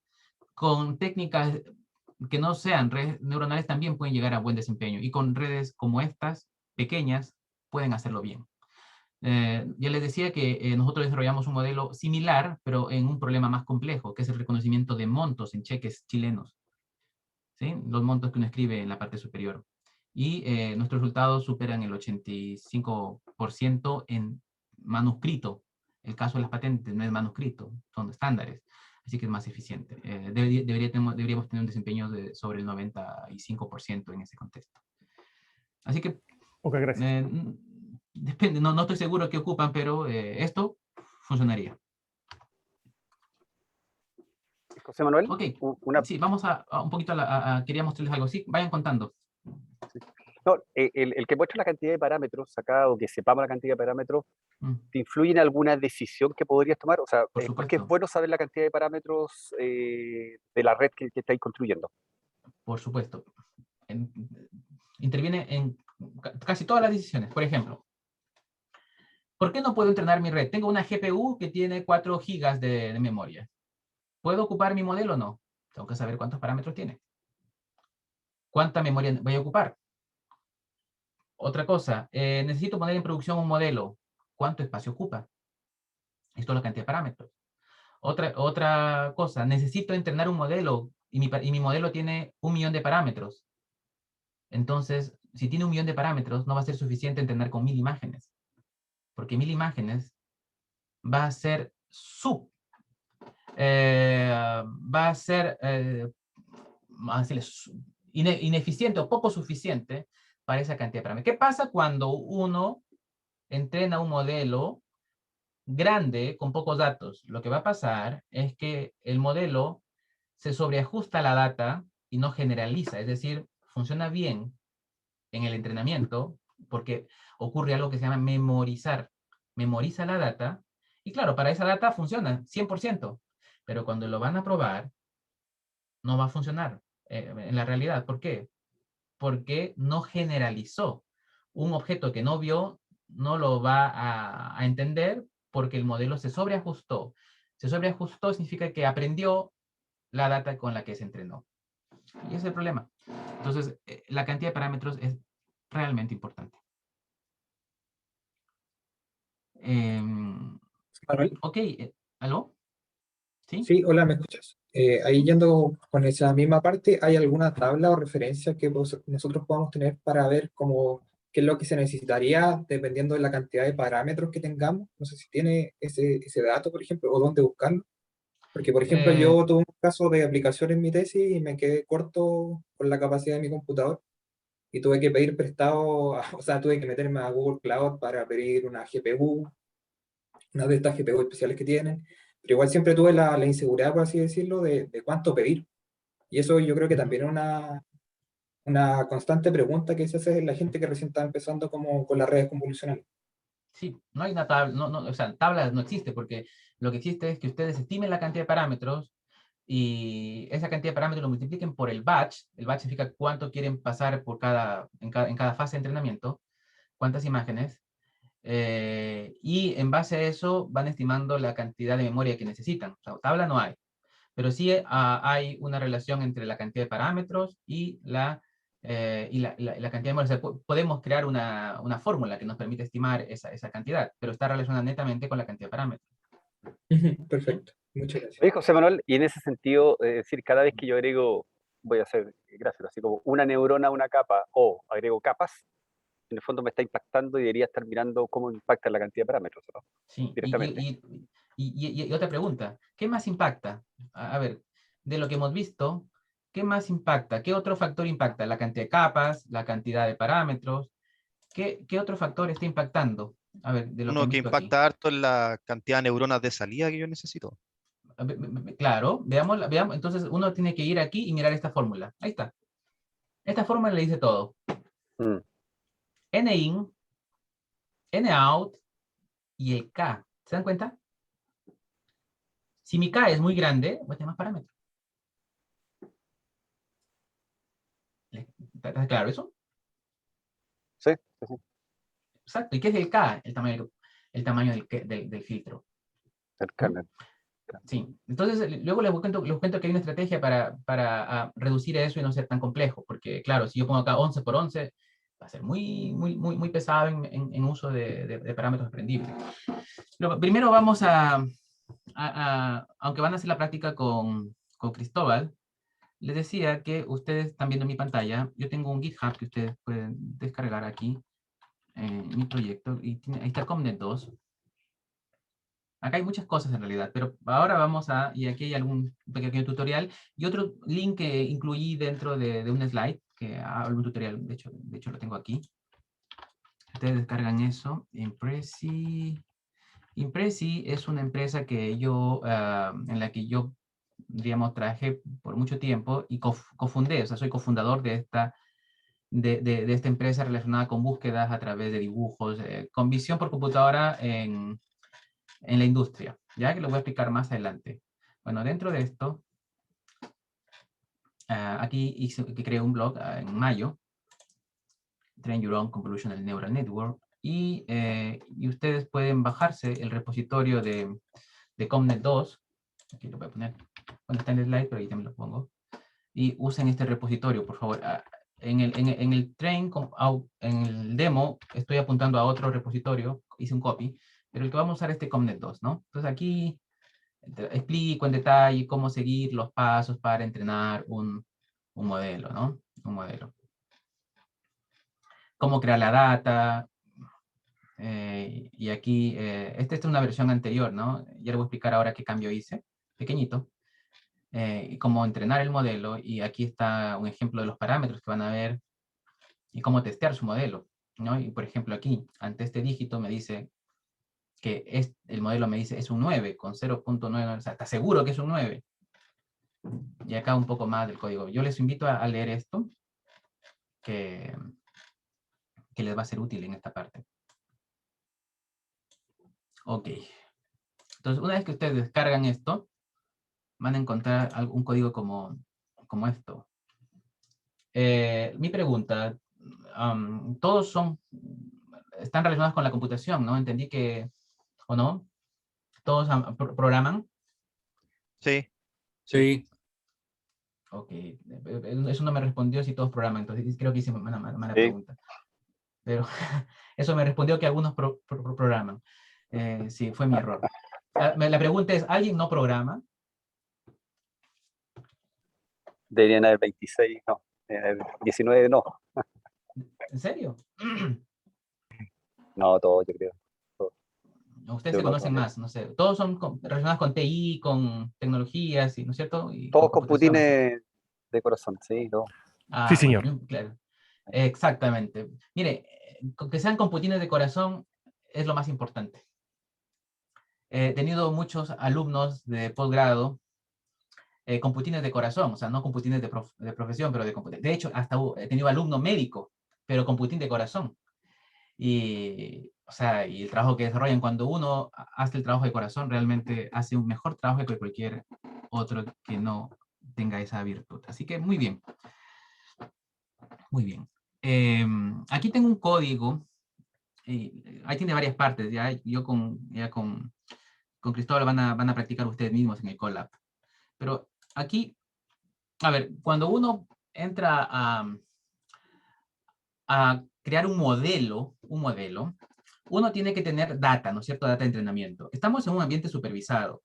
con técnicas que no sean redes neuronales también pueden llegar a buen desempeño. Y con redes como estas, pequeñas, pueden hacerlo bien. Ya les decía que nosotros desarrollamos un modelo similar, pero en un problema más complejo, que es el reconocimiento de montos en cheques chilenos. ¿Sí? Los montos que uno escribe en la parte superior. Y nuestros resultados superan el 85% en manuscrito. El caso de las patentes no es manuscrito, son estándares. Así que es más eficiente. Deberíamos tener un desempeño sobre el 95% en ese contexto. Así que Ok, gracias. depende, no estoy seguro qué ocupan, pero esto funcionaría. José Manuel, Ok, una, sí, vamos a un poquito quería mostrarles algo. Sí, vayan contando. no, el que muestra la cantidad de parámetros acá o que sepamos la cantidad de parámetros, Mm, ¿te influye en alguna decisión que podrías tomar? O sea, por ¿por qué es supuesto. bueno saber la cantidad de parámetros de la red que estáis construyendo? Por supuesto. Interviene en casi todas las decisiones. Por ejemplo, ¿por qué no puedo entrenar mi red? Tengo una GPU que tiene 4 gigas de memoria. ¿Puedo ocupar mi modelo o no? Tengo que saber cuántos parámetros tiene. ¿Cuánta memoria voy a ocupar? Otra cosa, necesito poner en producción un modelo. ¿Cuánto espacio ocupa? Esto es la cantidad de parámetros. Otra cosa, necesito entrenar un modelo y mi modelo tiene 1 millón de parámetros. Entonces, si tiene 1 millón de parámetros, no va a ser suficiente entrenar con 1000 imágenes. Porque 1000 imágenes va a ser ineficiente o poco suficiente para esa cantidad de parámetros. ¿Qué pasa cuando uno entrena un modelo grande con pocos datos? Lo que va a pasar es que el modelo se sobreajusta a la data y no generaliza, es decir, funciona bien en el entrenamiento porque ocurre algo que se llama memorizar. Memoriza la data y claro, para esa data funciona 100%, pero cuando lo van a probar, no va a funcionar en la realidad. ¿Por qué? Porque no generalizó. Un objeto que no vio no lo va a entender porque el modelo se sobreajustó. Se sobreajustó significa que aprendió la data con la que se entrenó. Y ese es el problema. Entonces, la cantidad de parámetros es realmente importante. Manuel. Ok, ¿aló? ¿Sí? Sí, hola, ¿me escuchas? Ahí yendo con esa misma parte, ¿hay alguna tabla o referencia que nosotros podamos tener para ver qué es lo que se necesitaría dependiendo de la cantidad de parámetros que tengamos? No sé si tiene ese dato, por ejemplo, o dónde buscarlo. Porque, por ejemplo, yo tuve un caso de aplicación en mi tesis y me quedé corto con la capacidad de mi computador y tuve que pedir prestado, o sea, tuve que meterme a Google Cloud para pedir una GPU, una de estas GPU especiales que tienen, pero igual siempre tuve la inseguridad, por así decirlo, de cuánto pedir. Y eso yo creo que también es una constante pregunta que se hace la gente que recién está empezando como con las redes convolucionales. Sí, no hay una tabla, o sea, tabla no existe porque lo que existe es que ustedes estimen la cantidad de parámetros y esa cantidad de parámetros lo multipliquen por el batch. El batch significa cuánto quieren pasar en cada fase de entrenamiento, cuántas imágenes, y en base a eso van estimando la cantidad de memoria que necesitan. O sea, tabla no hay, pero sí hay una relación entre la cantidad de parámetros y la cantidad de memoria. O sea, podemos crear una fórmula que nos permite estimar esa cantidad, pero está relacionada netamente con la cantidad de parámetros. Perfecto, muchas gracias. Oye, José Manuel, y en ese sentido, es decir, cada vez que yo agrego, voy a hacer gráficos, así como una neurona a una capa o agrego capas, en el fondo me está impactando y debería estar mirando cómo impacta la cantidad de parámetros, ¿no? Sí, Directamente. y otra pregunta, ¿qué más impacta? A ver, de lo que hemos visto, ¿qué más impacta? ¿Qué otro factor impacta? La cantidad de capas, la cantidad de parámetros, ¿qué otro factor está impactando? A ver, de lo que Uno han que visto aquí. impacta harto es la cantidad de neuronas de salida que yo necesito. Claro, veamos, entonces uno tiene que ir aquí y mirar esta fórmula. Ahí está. Esta fórmula le dice todo. Mm. N in, N out y el K. ¿Se dan cuenta? Si mi K es muy grande, voy a tener más parámetros. ¿Está claro eso? Sí, sí, sí. Exacto. ¿Y qué es el K? El tamaño del filtro. El kernel. Sí. Entonces, luego les cuento que hay una estrategia para reducir eso y no ser tan complejo. Porque, claro, si yo pongo acá 11 por 11, va a ser muy pesado en uso de parámetros aprendibles. Primero vamos aunque van a hacer la práctica con Cristóbal, les decía que ustedes están viendo mi pantalla. Yo tengo un GitHub que ustedes pueden descargar aquí en mi proyecto. Y ahí está Comnet 2. Acá hay muchas cosas en realidad, pero ahora y aquí hay algún pequeño tutorial y otro link que incluí dentro de un slide, que habla un tutorial, de hecho lo tengo aquí. Ustedes descargan eso. Impresi es una empresa que en la que yo, digamos, trabajé por mucho tiempo y cofundé, o sea, soy cofundador de esta empresa relacionada con búsquedas a través de dibujos, con visión por computadora en la industria, ya que lo voy a explicar más adelante. Bueno, dentro de esto, aquí que creé un blog en mayo, Train Your Own Convolutional Neural Network, y ustedes pueden bajarse el repositorio de Comnet 2, aquí lo voy a poner, bueno, está en el slide, pero ahí también lo pongo, y usen este repositorio, por favor. En el demo, estoy apuntando a otro repositorio, hice un copy, pero el que vamos a usar es este COMNET 2, ¿no? Entonces aquí explico en detalle cómo seguir los pasos para entrenar un modelo, ¿no? Un modelo. Cómo crear la data. Y aquí, esta es una versión anterior, ¿no? Ya le voy a explicar ahora qué cambio hice, pequeñito. Y cómo entrenar el modelo. Y aquí está un ejemplo de los parámetros que van a ver y cómo testear su modelo, ¿no? Y por ejemplo aquí, ante este dígito me dice que el modelo me dice es un 9 con 0.9, o sea, está seguro que es un 9. Y acá un poco más del código. Yo les invito a leer esto, que les va a ser útil en esta parte. Ok. Entonces, una vez que ustedes descargan esto, van a encontrar un código como esto. Mi pregunta, todos están relacionados con la computación, ¿no? Entendí que, ¿o no? ¿Todos programan? Sí. Sí. Ok. Eso no me respondió si todos programan, entonces creo que hice una mala Sí. pregunta. Pero eso me respondió que algunos programan. Sí, fue mi error. La pregunta es, ¿alguien no programa? Deberían haber 26, no. 19, no. ¿En serio? No, todo, yo creo. Ustedes De se una conocen manera. más, no sé. Todos son relacionados con TI, con tecnologías, ¿no es cierto? Y Todos con computación. computines de corazón, sí, todo. Ah, Sí, señor. bueno, claro. Exactamente. Mire, con que sean computines de corazón es lo más importante. He tenido muchos alumnos de posgrado computines de corazón, o sea, no computines de profesión, pero de hecho, hasta he tenido alumno médico, pero computín de corazón. Y, o sea, y el trabajo que desarrollan, cuando uno hace el trabajo de corazón, realmente hace un mejor trabajo que cualquier otro que no tenga esa virtud. Así que muy bien. Muy bien. Aquí tengo un código. Ahí tiene varias partes. Ya yo con Cristóbal van a practicar ustedes mismos en el Colab. Pero aquí, a ver, cuando uno entra a crear un modelo, uno tiene que tener data, ¿no es cierto? Data de entrenamiento. Estamos en un ambiente supervisado.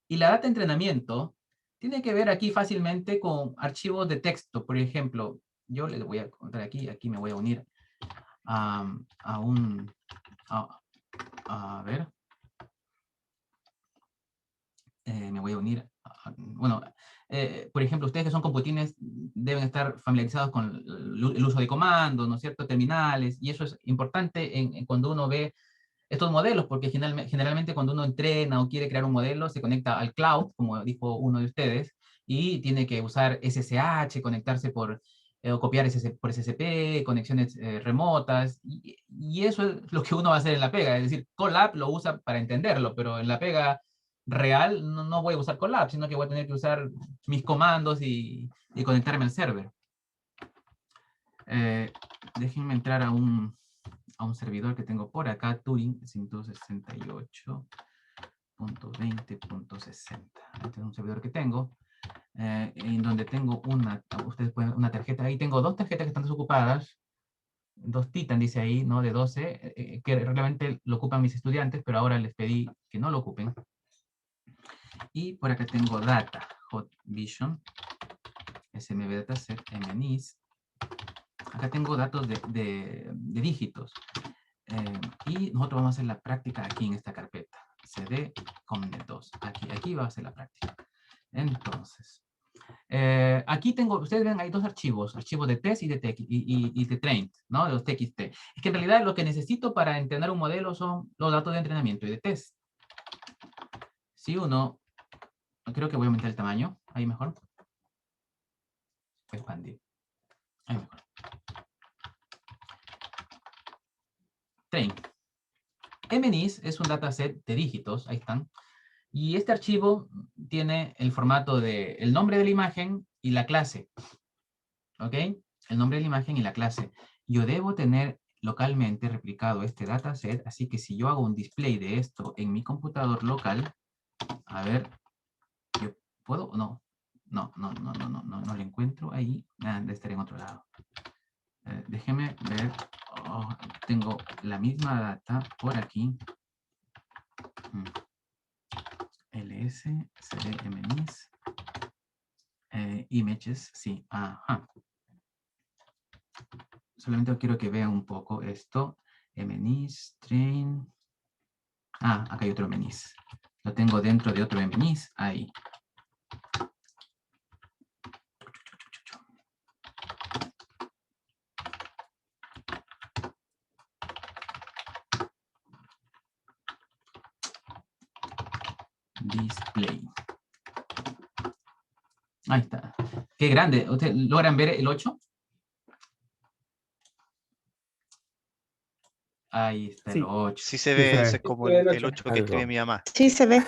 Y la data de entrenamiento tiene que ver aquí fácilmente con archivos de texto. Por ejemplo, yo les voy a contar aquí me voy a unir a ver. Me voy a unir. Bueno, por ejemplo, ustedes que son computines deben estar familiarizados con el uso de comandos, ¿no es cierto? Terminales, y eso es importante cuando uno ve estos modelos, porque generalmente cuando uno entrena o quiere crear un modelo, se conecta al cloud, como dijo uno de ustedes, y tiene que usar SSH, conectarse o copiar por SSP, conexiones remotas, y eso es lo que uno va a hacer en la pega, es decir, Colab lo usa para entenderlo, pero en la pega real no voy a usar Colab, sino que voy a tener que usar mis comandos y conectarme al server. Déjenme entrar a un servidor que tengo por acá, Turing 168.20.60. Este es un servidor que tengo, en donde tengo ustedes pueden una tarjeta, ahí tengo dos tarjetas que están desocupadas, dos Titan dice ahí, ¿no? De 12, que realmente lo ocupan mis estudiantes, pero ahora les pedí que no lo ocupen. Y por acá tengo data, Hot Vision, SMB Dataset, MNIS. Acá tengo datos de dígitos. Y nosotros vamos a hacer la práctica aquí en esta carpeta. CD COMNET 2. Aquí va a ser la práctica. Entonces, aquí tengo, ustedes ven, hay dos archivos de test y de trained, ¿no? De los TXT. Es que en realidad lo que necesito para entrenar un modelo son los datos de entrenamiento y de test. Si uno, creo que voy a aumentar el tamaño, ahí mejor. Expandir. Ahí mejor. Train. MNIS es un dataset de dígitos, ahí están. Y este archivo tiene el formato de el nombre de la imagen y la clase. ¿Ok? El nombre de la imagen y la clase. Yo debo tener localmente replicado este dataset, así que si yo hago un display de esto en mi computador local, a ver, ¿yo puedo? No lo encuentro ahí. Debe estar en otro lado. Déjeme ver. Oh, tengo la misma data por aquí. ls, cd, mnis, images, sí, ajá. Solamente quiero que vean un poco esto. mnis, train. Acá hay otro mnis. Lo tengo dentro de otro mnis, ahí. Display. Ahí está. Qué grande. ¿Ustedes logran ver el 8? Ahí está el Sí. 8. Sí se Sí, ve, se ese ve. es como Se ve el el 8. 8 que escribe Algo. mi mamá. Sí, se ve.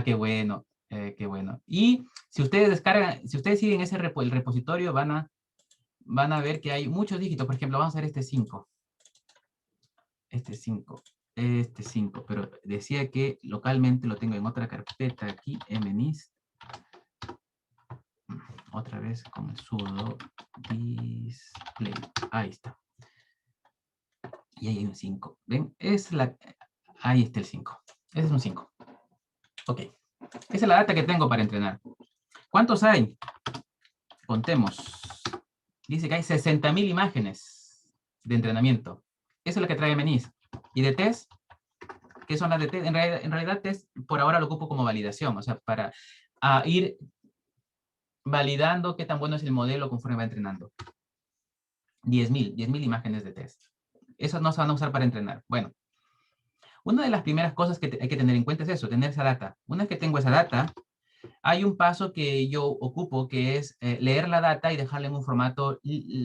Qué bueno. Qué bueno. Y si ustedes descargan, si ustedes siguen el repositorio, van a ver que hay muchos dígitos. Por ejemplo, vamos a ver este 5. Este 5. Este 5. Pero decía que localmente lo tengo en otra carpeta aquí, mnis. Otra vez con el sudo display. Ahí está. Y ahí hay un 5. ¿Ven? Ahí está el 5. Ese es un 5. Ok. Esa es la data que tengo para entrenar. ¿Cuántos hay? Contemos. Dice que hay 60.000 imágenes de entrenamiento. Eso es lo que trae MNIS. ¿Y de test? ¿Qué son las de test? En realidad test por ahora lo ocupo como validación. O sea, para ir validando qué tan bueno es el modelo conforme va entrenando. 10.000 imágenes de test. Esas no se van a usar para entrenar. Bueno, una de las primeras cosas que hay que tener en cuenta es eso, tener esa data. Una vez que tengo esa data, hay un paso que yo ocupo, que es leer la data y dejarla en un formato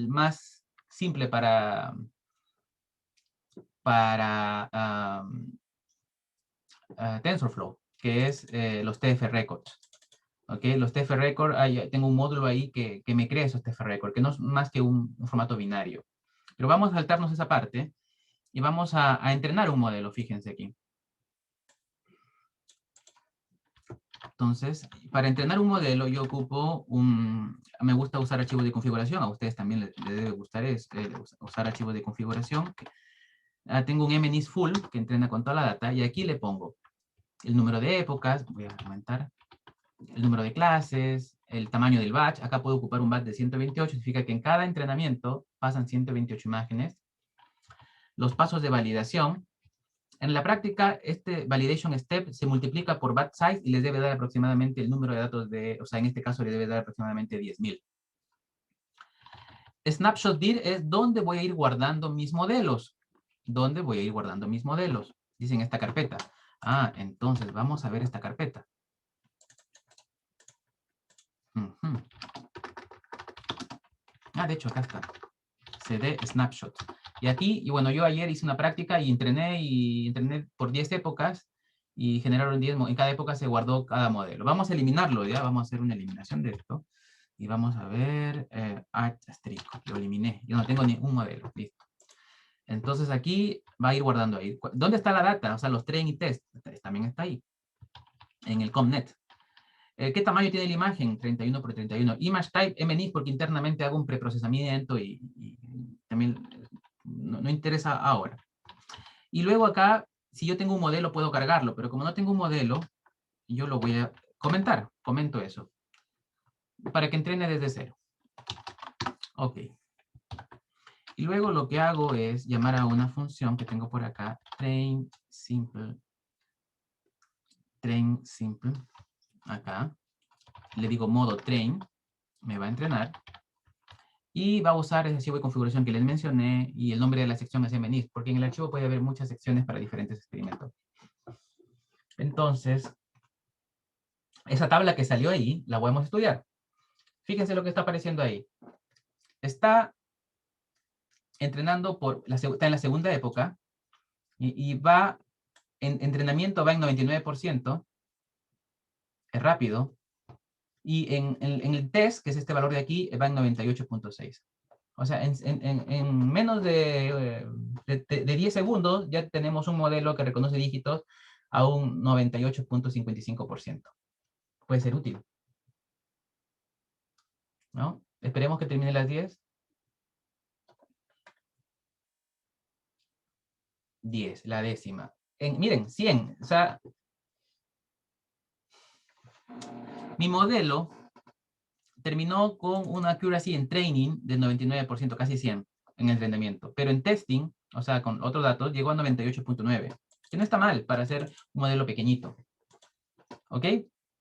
más simple para TensorFlow, que es los TF Records. ¿Okay? Los TF Records, tengo un módulo ahí que me crea esos TF Records, que no es más que un formato binario. Pero vamos a saltarnos esa parte y vamos a entrenar un modelo, fíjense aquí. Entonces, para entrenar un modelo, yo ocupo me gusta usar archivos de configuración, a ustedes también les debe gustar usar archivos de configuración. Tengo un MNIS full que entrena con toda la data, y aquí le pongo el número de épocas, voy a aumentar, el número de clases, el tamaño del batch. Acá puedo ocupar un batch de 128, significa que en cada entrenamiento pasan 128 imágenes. Los pasos de validación. En la práctica, este validation step se multiplica por batch size y les debe dar aproximadamente el número de datos o sea, en este caso le debe dar aproximadamente 10.000. Snapshot dir es dónde voy a ir guardando mis modelos. ¿Dónde voy a ir guardando mis modelos? Dice en esta carpeta. Entonces vamos a ver esta carpeta. De hecho, acá está. CD snapshot. Y aquí, bueno, yo ayer hice una práctica y entrené por 10 épocas y generaron 10, en cada época se guardó cada modelo. Vamos a eliminarlo, ¿ya? Vamos a hacer una eliminación de esto. Y vamos a ver, asterisco, lo eliminé. Yo no tengo ni un modelo, listo. Entonces aquí va a ir guardando ahí. ¿Dónde está la data? O sea, los train y test, también está ahí, en el ComNet. ¿Qué tamaño tiene la imagen? 31 por 31. Image type MNIS, porque internamente hago un preprocesamiento y también no interesa ahora. Y luego acá, si yo tengo un modelo, puedo cargarlo, pero como no tengo un modelo, yo lo voy a comentar. Comento eso. Para que entrene desde cero. Ok. Y luego lo que hago es llamar a una función que tengo por acá, train simple. Train simple. Acá. Le digo modo train. Me va a entrenar. Y va a usar ese archivo de configuración que les mencioné y el nombre de la sección es MNIS, porque en el archivo puede haber muchas secciones para diferentes experimentos. Entonces, esa tabla que salió ahí, la podemos estudiar. Fíjense lo que está apareciendo ahí. Está entrenando está en la segunda época y va, en entrenamiento va en 99%, es rápido, y en el test, que es este valor de aquí, va en 98.6. O sea, en menos de 10 segundos ya tenemos un modelo que reconoce dígitos a un 98.55%. Puede ser útil, ¿no? Esperemos que termine las 10. 10, la décima. miren, 100, o sea, mi modelo terminó con una accuracy en training del 99%, casi 100 en el rendimiento, pero en testing, o sea, con otros datos, llegó a 98.9, que no está mal para hacer un modelo pequeñito. ¿Ok?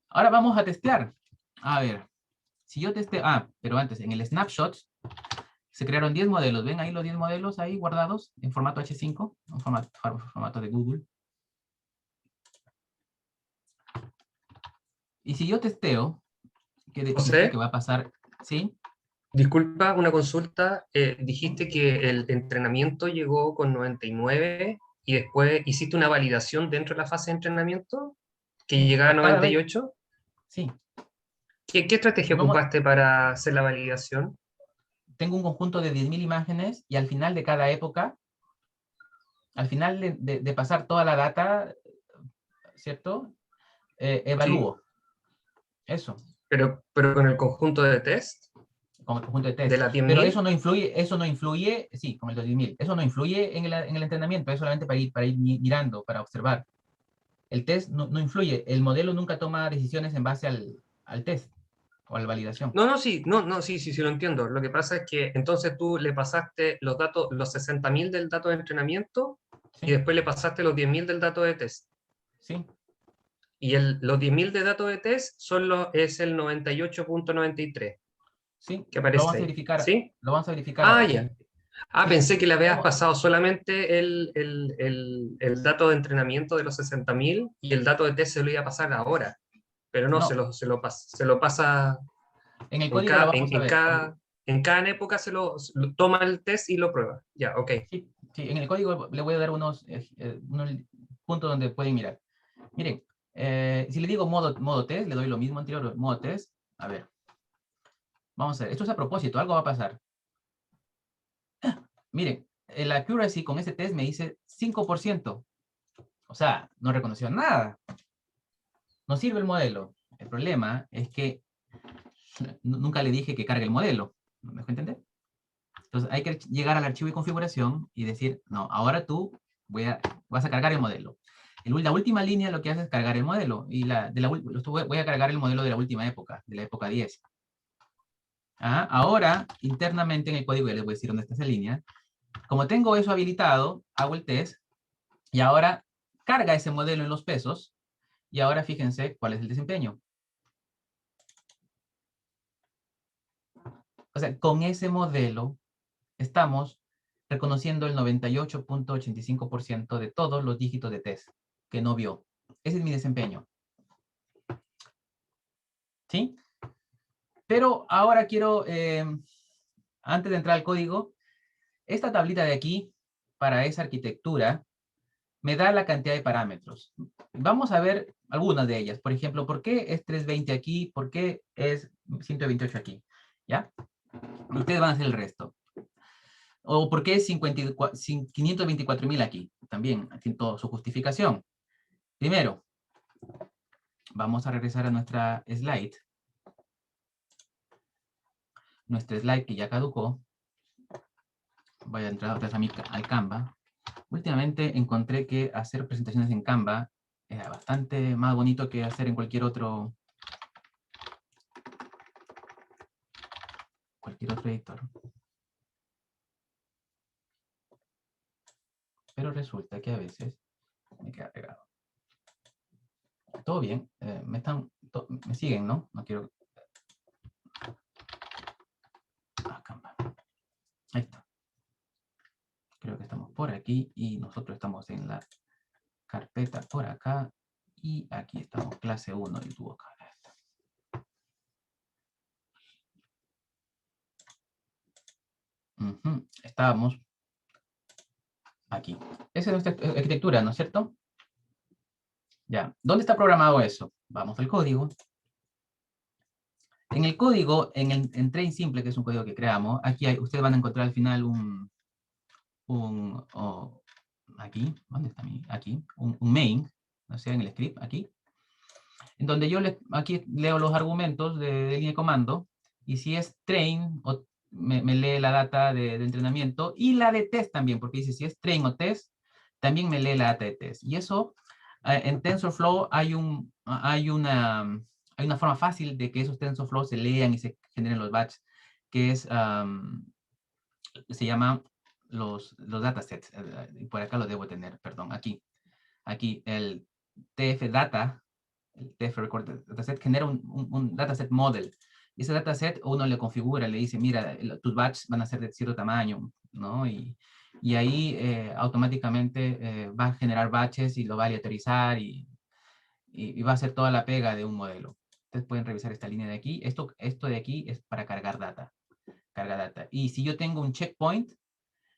Ahora vamos a testear. A ver, si yo testeo, pero antes, en el snapshot, se crearon 10 modelos. ¿Ven ahí los 10 modelos ahí guardados en formato H5? Un formato de Google. Y si yo testeo, ¿qué significa que va a pasar? ¿Sí? Disculpa, una consulta. Dijiste que el entrenamiento llegó con 99 y después hiciste una validación dentro de la fase de entrenamiento que llegaba a Cada vez. 98. Sí. ¿Qué estrategia Vamos- ocupaste para hacer la validación? Tengo un conjunto de 10.000 imágenes y al final de cada época, al final de pasar toda la data, ¿cierto? Evalúo. Eso, Pero con el conjunto de test con el conjunto de test. de las Pero 10.000. eso no influye, sí, con el 2000, eso no influye en el entrenamiento, es solamente para ir mirando, para observar. El test no influye, el modelo nunca toma decisiones en base al test o a la validación. Sí, sí, lo entiendo. Lo que pasa es que entonces tú le pasaste los datos, los 60.000 del dato de entrenamiento Sí, y después le pasaste los 10.000 del dato de test. sí, Y los 10.000 de datos de test es el 98.93 sí, que lo aparece vamos a ahí. verificar, ¿Sí? lo vamos a verificar ahora. Ya. Sí. Pensé que le habías Vamos- pasado solamente el dato de entrenamiento de los 60.000 y el dato de test se lo iba a pasar ahora. Pero no, No. se lo pasa En el código lo vamos a ver. en cada época se lo toma el test y lo prueba. Ya, ok. Sí, en el código le voy a dar unos puntos donde pueden mirar. Miren, si le digo modo test, le doy lo mismo anterior, modo test. A ver. Vamos a ver, esto es a propósito, algo va a pasar. Miren, el accuracy con ese test me dice 5%. O sea, no reconoció nada. No sirve el modelo. El problema es que nunca le dije que cargue el modelo. ¿Me dejo entender? Entonces hay que llegar al archivo de configuración y decir, no, ahora tú vas a cargar el modelo. La última línea lo que hace es cargar el modelo. Y voy a cargar el modelo de la última época, de la época 10. Ahora, internamente en el código, ya les voy a decir dónde está esa línea. Como tengo eso habilitado, hago el test y ahora carga ese modelo en los pesos y ahora fíjense cuál es el desempeño. O sea, con ese modelo estamos reconociendo el 98.85% de todos los dígitos de test que no vio. Ese es mi desempeño. ¿Sí? Pero ahora quiero, antes de entrar al código, esta tablita de aquí, para esa arquitectura, me da la cantidad de parámetros. Vamos a ver algunas de ellas. Por ejemplo, ¿por qué es 320 aquí? ¿Por qué es 128 aquí? ¿Ya? Ustedes van a hacer el resto. ¿O por qué es 524.000 aquí? También tiene toda su justificación. Primero, vamos a regresar a nuestra slide. Nuestra slide que ya caducó. Voy a entrar otra vez al Canva. Últimamente encontré que hacer presentaciones en Canva era bastante más bonito que hacer en cualquier otro editor. Pero resulta que a veces me queda pegado. Todo bien, me siguen, ¿no? No quiero... Canva. Ahí está. Creo que estamos por aquí y nosotros estamos en la carpeta por acá y aquí estamos, clase 1 y tuvo acá. Estábamos aquí. Esa es nuestra arquitectura, ¿no es cierto? Ya. ¿Dónde está programado eso? Vamos al código. En el código, en Train Simple, que es un código que creamos, aquí ustedes van a encontrar al final aquí, ¿dónde está aquí? Un main, o sea, en el script, aquí, en donde yo aquí leo los argumentos de línea de comando, y si es train, me lee la data de entrenamiento, y la de test también, porque dice si es train o test, también me lee la data de test. Y eso, en TensorFlow hay una forma fácil de que esos TensorFlow se lean y se generen los batches, que es, se llaman los datasets. Por acá lo debo tener, perdón, aquí. Aquí el TF Data, el TF Record Dataset genera un dataset model. Y ese dataset uno le configura, le dice, mira, tus batches van a ser de cierto tamaño, ¿no? Y ahí automáticamente va a generar batches y lo va a aleatorizar y va a hacer toda la pega de un modelo. Ustedes pueden revisar esta línea de aquí. Esto de aquí es para cargar data. Carga data. Y si yo tengo un checkpoint,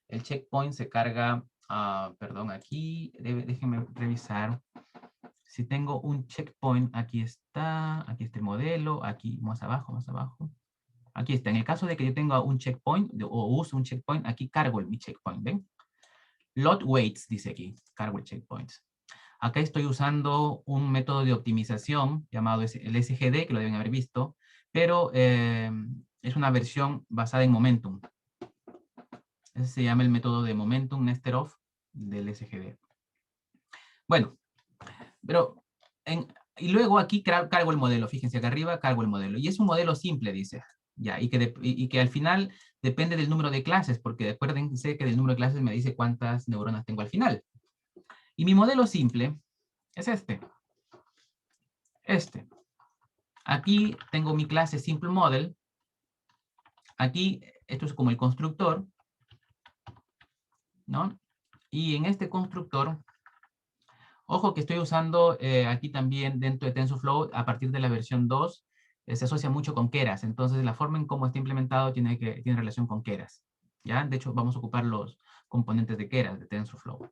el checkpoint se carga, perdón, aquí, déjenme revisar. Si tengo un checkpoint, aquí está el modelo, aquí más abajo. Aquí está. En el caso de que yo tenga un checkpoint o uso un checkpoint, aquí cargo mi checkpoint, ¿ven? Load weights, dice aquí, cargo el checkpoint. Acá estoy usando un método de optimización llamado el SGD, que lo deben haber visto, pero es una versión basada en Momentum. Ese se llama el método de Momentum Nesterov del SGD. Bueno, pero y luego aquí cargo el modelo. Fíjense, acá arriba cargo el modelo. Y es un modelo simple, dice. Ya, y que al final depende del número de clases, porque acuérdense que del número de clases me dice cuántas neuronas tengo al final. Y mi modelo simple es este. Aquí tengo mi clase Simple Model. Aquí, esto es como el constructor, ¿no? Y en este constructor, ojo que estoy usando aquí también dentro de TensorFlow, a partir de la versión 2, se asocia mucho con Keras. Entonces, la forma en cómo está implementado tiene relación con Keras. ¿Ya? De hecho, vamos a ocupar los componentes de Keras, de TensorFlow.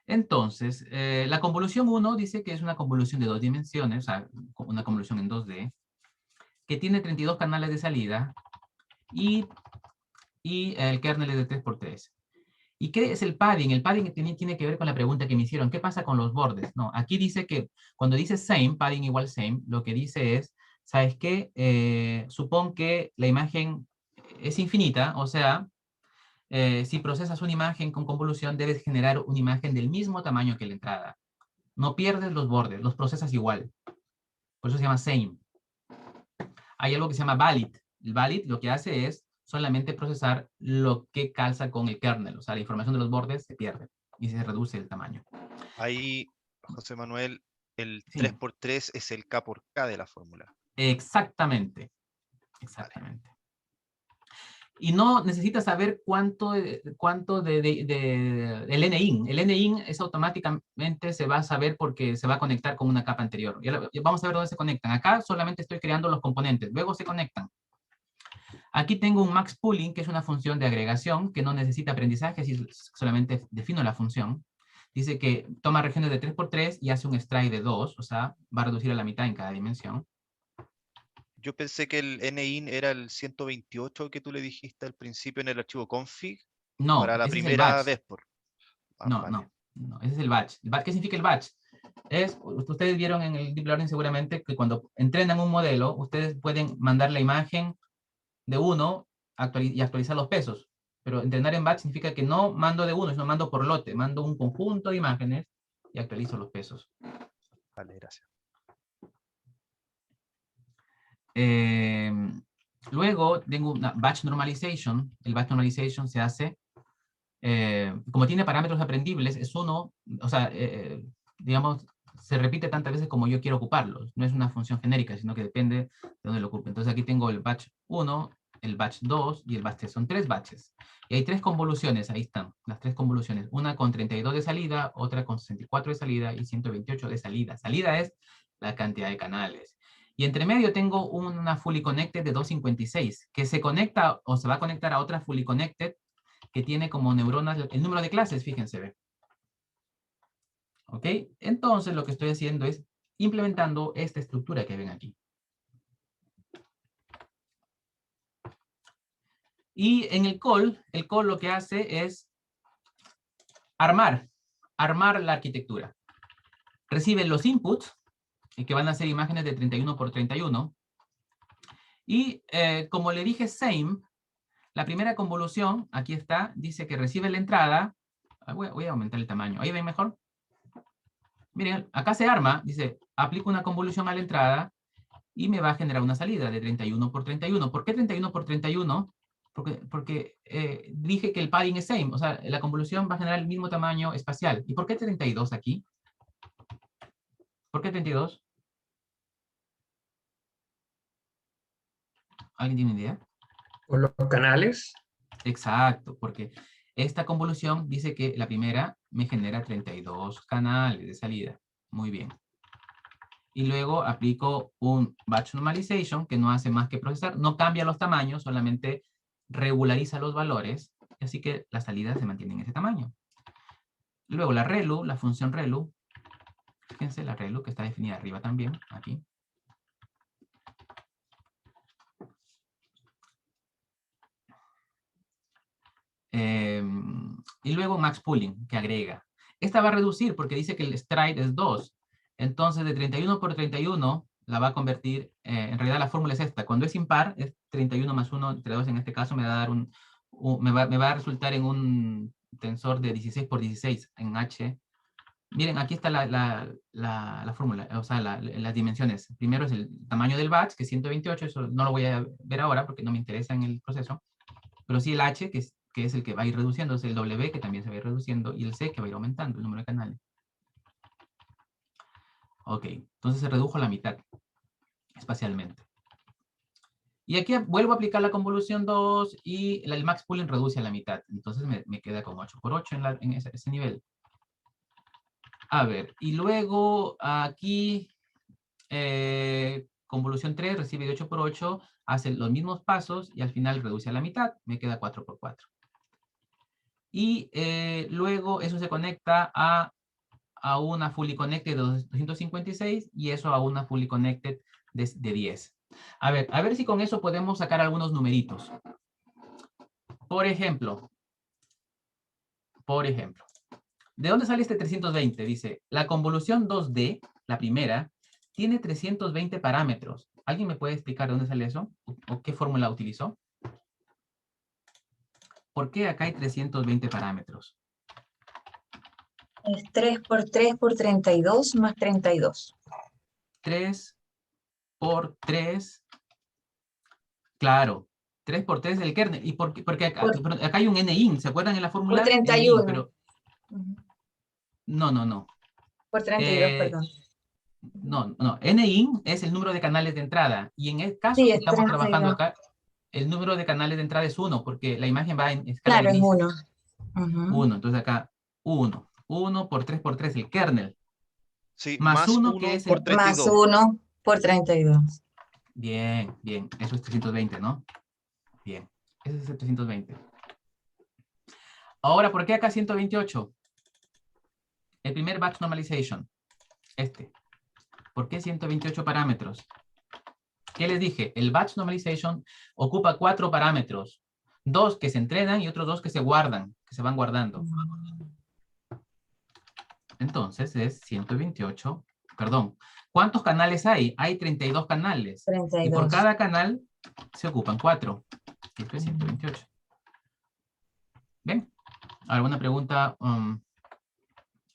Entonces, la convolución 1 dice que es una convolución de 2 dimensiones, o sea, una convolución en 2D, que tiene 32 canales de salida y el kernel es de 3×3. ¿Y qué es el padding? El padding tiene que ver con la pregunta que me hicieron. ¿Qué pasa con los bordes? No, aquí dice que cuando dice same, padding igual same, lo que dice es, ¿sabes qué? Supón que la imagen es infinita, o sea, si procesas una imagen con convolución, debes generar una imagen del mismo tamaño que la entrada. No pierdes los bordes, los procesas igual. Por eso se llama same. Hay algo que se llama valid. El valid lo que hace es solamente procesar lo que calza con el kernel. O sea, la información de los bordes se pierde y se reduce el tamaño. Ahí, José Manuel, el Sí. 3×3 es el K por K de la fórmula. Exactamente. Exactamente. Y no necesitas saber cuánto del NIN. El NIN es automáticamente se va a saber porque se va a conectar con una capa anterior. Ya vamos a ver dónde se conectan. Acá solamente estoy creando los componentes. Luego se conectan. Aquí tengo un max pooling, que es una función de agregación que no necesita aprendizaje, si solamente defino la función. Dice que toma regiones de 3×3 y hace un extract de 2, o sea, va a reducir a la mitad en cada dimensión. Yo pensé que el NIN era el 128 que tú le dijiste al principio en el archivo config. No, Para la ese es el primera batch. vez. Vale. No, ese es el batch. ¿Qué significa el batch? Ustedes vieron en el Deep Learning seguramente que cuando entrenan un modelo, ustedes pueden mandar la imagen de uno y actualizar los pesos. Pero entrenar en batch significa que no mando de uno, sino mando por lote. Mando un conjunto de imágenes y actualizo los pesos. Vale, gracias. Luego tengo una batch normalization. El batch normalization se hace, como tiene parámetros aprendibles, es uno, o sea, digamos, se repite tantas veces como yo quiero ocuparlos. No es una función genérica, sino que depende de dónde lo ocupe. Entonces aquí tengo el batch 1, el batch 2 y el batch 3. Son 3 batches. Y hay 3 convoluciones, ahí están, las 3 convoluciones. Una con 32 de salida, otra con 64 de salida y 128 de salida. Salida es la cantidad de canales. Y entre medio tengo una fully connected de 256, que se conecta o se va a conectar a otra fully connected que tiene como neuronas el número de clases, fíjense, ¿ve? ¿Ok? Entonces lo que estoy haciendo es implementando esta estructura que ven aquí. Y en el call lo que hace es armar la arquitectura. Recibe los inputs, que van a ser imágenes de 31×31. Y como le dije same, la primera convolución, aquí está, dice que recibe la entrada, voy a aumentar el tamaño. ¿Ahí ven mejor? Miren, acá se arma, dice, aplico una convolución a la entrada y me va a generar una salida de 31 por 31. ¿Por qué 31 por 31? Porque dije que el padding es same, o sea, la convolución va a generar el mismo tamaño espacial. ¿Y por qué 32 aquí? ¿Por qué 32? ¿Alguien tiene una idea? ¿Por los canales? Exacto, porque esta convolución dice que la primera me genera 32 canales de salida. Muy bien. Y luego aplico un batch normalization que no hace más que procesar, no cambia los tamaños, solamente regulariza los valores, así que las salidas se mantienen en ese tamaño. Luego la relu, la función relu, fíjense la relu que está definida arriba también, aquí. Y luego max pooling, que agrega. Esta va a reducir porque dice que el stride es 2. Entonces, de 31 por 31, la va a convertir, en realidad la fórmula es esta. Cuando es impar, es 31 más 1 entre 2, en este caso me va a dar me va a resultar en un tensor de 16 por 16 en H. Miren, aquí está la fórmula, o sea, las dimensiones. Primero es el tamaño del batch, que es 128, eso no lo voy a ver ahora porque no me interesa en el proceso. Pero sí el H, que es el que va a ir reduciendo, es el W, que también se va a ir reduciendo, y el C, que va a ir aumentando, el número de canales. Ok, entonces se redujo a la mitad, espacialmente. Y aquí vuelvo a aplicar la convolución 2, y el max pooling reduce a la mitad. Entonces me queda con 8 por 8 en ese nivel. A ver, y luego aquí, convolución 3 recibe de 8 por 8, hace los mismos pasos, y al final reduce a la mitad, me queda 4 por 4. Y luego eso se conecta a una fully connected de 256 y eso a una fully connected de 10. A ver si con eso podemos sacar algunos numeritos. Por ejemplo, ¿de dónde sale este 320? Dice, la convolución 2D, la primera, tiene 320 parámetros. ¿Alguien me puede explicar de dónde sale eso? ¿O qué fórmula utilizó? ¿Por qué acá hay 320 parámetros? Es 3 por 3 por 32 más 32. 3 por 3. Claro. 3 por 3 es el kernel. ¿Y porque acá hay un NIN? ¿Se acuerdan en la fórmula? Por 31. NIN, pero... No. Por 32, perdón. No. NIN es el número de canales de entrada. Y en el caso Sí, que es estamos 32. trabajando acá, el número de canales de entrada es 1, porque la imagen va en escala Claro, de es grises. 1. 1. Entonces acá, 1. 1 por 3 por 3, el kernel. Sí, Más 1, 1 que es por el... 32. Más 1 por 32. Bien. Eso es 320, ¿no? Bien. Ese es el 320. Ahora, ¿por qué acá 128? El primer batch normalization. ¿Por qué 128 parámetros? ¿Qué les dije? El batch normalization ocupa 4 parámetros. 2 que se entrenan y otros 2 que se guardan, que se van guardando. Entonces es 128, perdón. ¿Cuántos canales hay? Hay 32 canales. 32. Y por cada canal se ocupan 4. Esto es 128. ¿Ven? ¿Alguna pregunta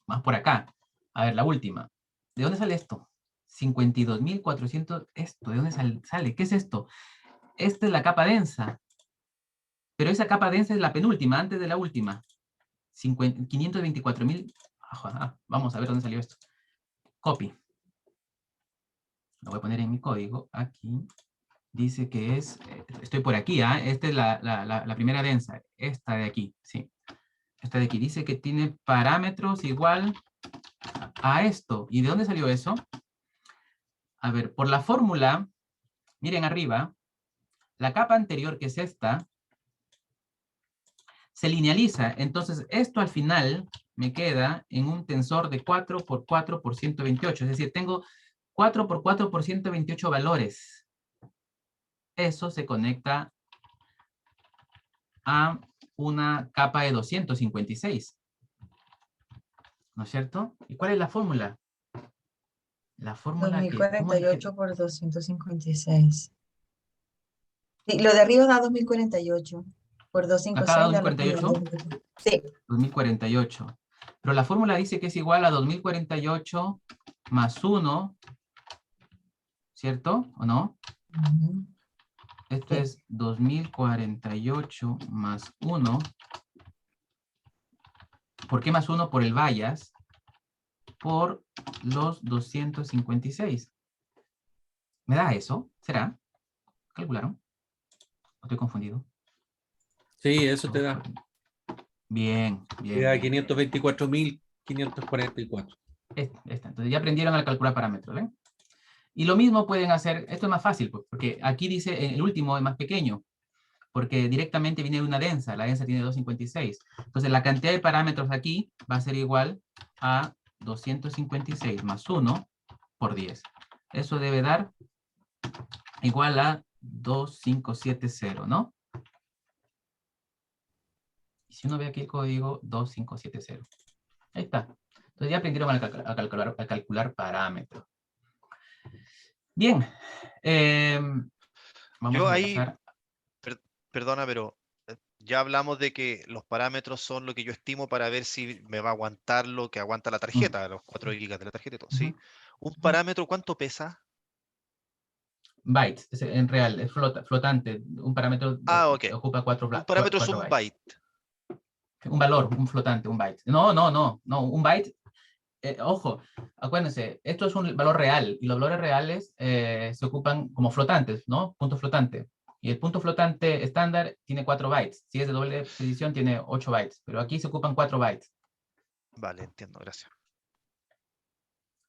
más por acá? A ver, la última. ¿De dónde sale esto? 52.400, esto, ¿de dónde sale? ¿Qué es esto? Esta es la capa densa. Pero esa capa densa es la penúltima, antes de la última. 524.000. Vamos a ver dónde salió esto. Copy. Lo voy a poner en mi código. Aquí. Dice que es, estoy por aquí, esta es la primera densa. Esta de aquí, sí. Esta de aquí. Dice que tiene parámetros igual a esto. ¿Y de dónde salió eso? A ver, por la fórmula, miren arriba, la capa anterior, que es esta, se linealiza. Entonces, esto al final me queda en un tensor de 4 por 4 por 128. Es decir, tengo 4 por 4 por 128 valores. Eso se conecta a una capa de 256. ¿No es cierto? ¿Y cuál es la fórmula? La fórmula 2048 por 256. Sí, lo de arriba da 2048. Por Acá da 256 da 2048. Sí. 2048. Pero la fórmula dice que es igual a 2048 más 1, ¿cierto? ¿O no? Ujú. Esto Sí. es 2048 más 1. ¿Por qué más 1? Por el bias. Por los 256. ¿Me da eso? ¿Será? ¿Calcularon? ¿O estoy confundido? Sí, eso te da. Bien, Te bien, da bien. 524.544. Esta. Entonces ya aprendieron a calcular parámetros, ¿ven? Y lo mismo pueden hacer, esto es más fácil, pues, porque aquí dice, el último es más pequeño, porque directamente viene de una densa, la densa tiene 256. Entonces la cantidad de parámetros aquí va a ser igual a 256 más 1 por 10. Eso debe dar igual a 2570, ¿no? Y si uno ve aquí el código, 2570. Ahí está. Entonces ya aprendieron a calcular parámetros. Bien. Vamos Yo a ahí, empezar. perdona, pero ya hablamos de que los parámetros son lo que yo estimo para ver si me va a aguantar lo que aguanta la tarjeta, los 4 gigas de la tarjeta y todo, ¿sí? ¿Un parámetro cuánto pesa? Bytes, en real, es flotante. Un parámetro Ah, ok. ocupa 4 Un parámetro es un bytes. byte. Un valor, un flotante, un byte. No, un byte, ojo, acuérdense, esto es un valor real, y los valores reales se ocupan como flotantes, ¿no? Punto flotante. Y el punto flotante estándar tiene 4 bytes. Si es de doble posición, tiene 8 bytes. Pero aquí se ocupan 4 bytes. Vale, entiendo, gracias.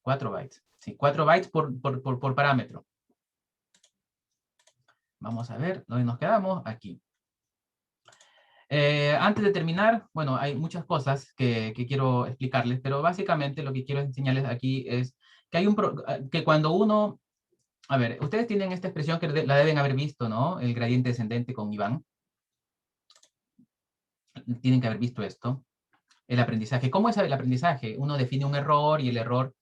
4 bytes. Sí, 4 bytes por parámetro. Vamos a ver dónde nos quedamos. Aquí. Antes de terminar, bueno, hay muchas cosas que quiero explicarles, pero básicamente lo que quiero enseñarles aquí es que hay que cuando uno, a ver, ustedes tienen esta expresión que la deben haber visto, ¿no? El gradiente descendente con Iván. Tienen que haber visto esto. El aprendizaje. ¿Cómo es el aprendizaje? Uno define un error y el error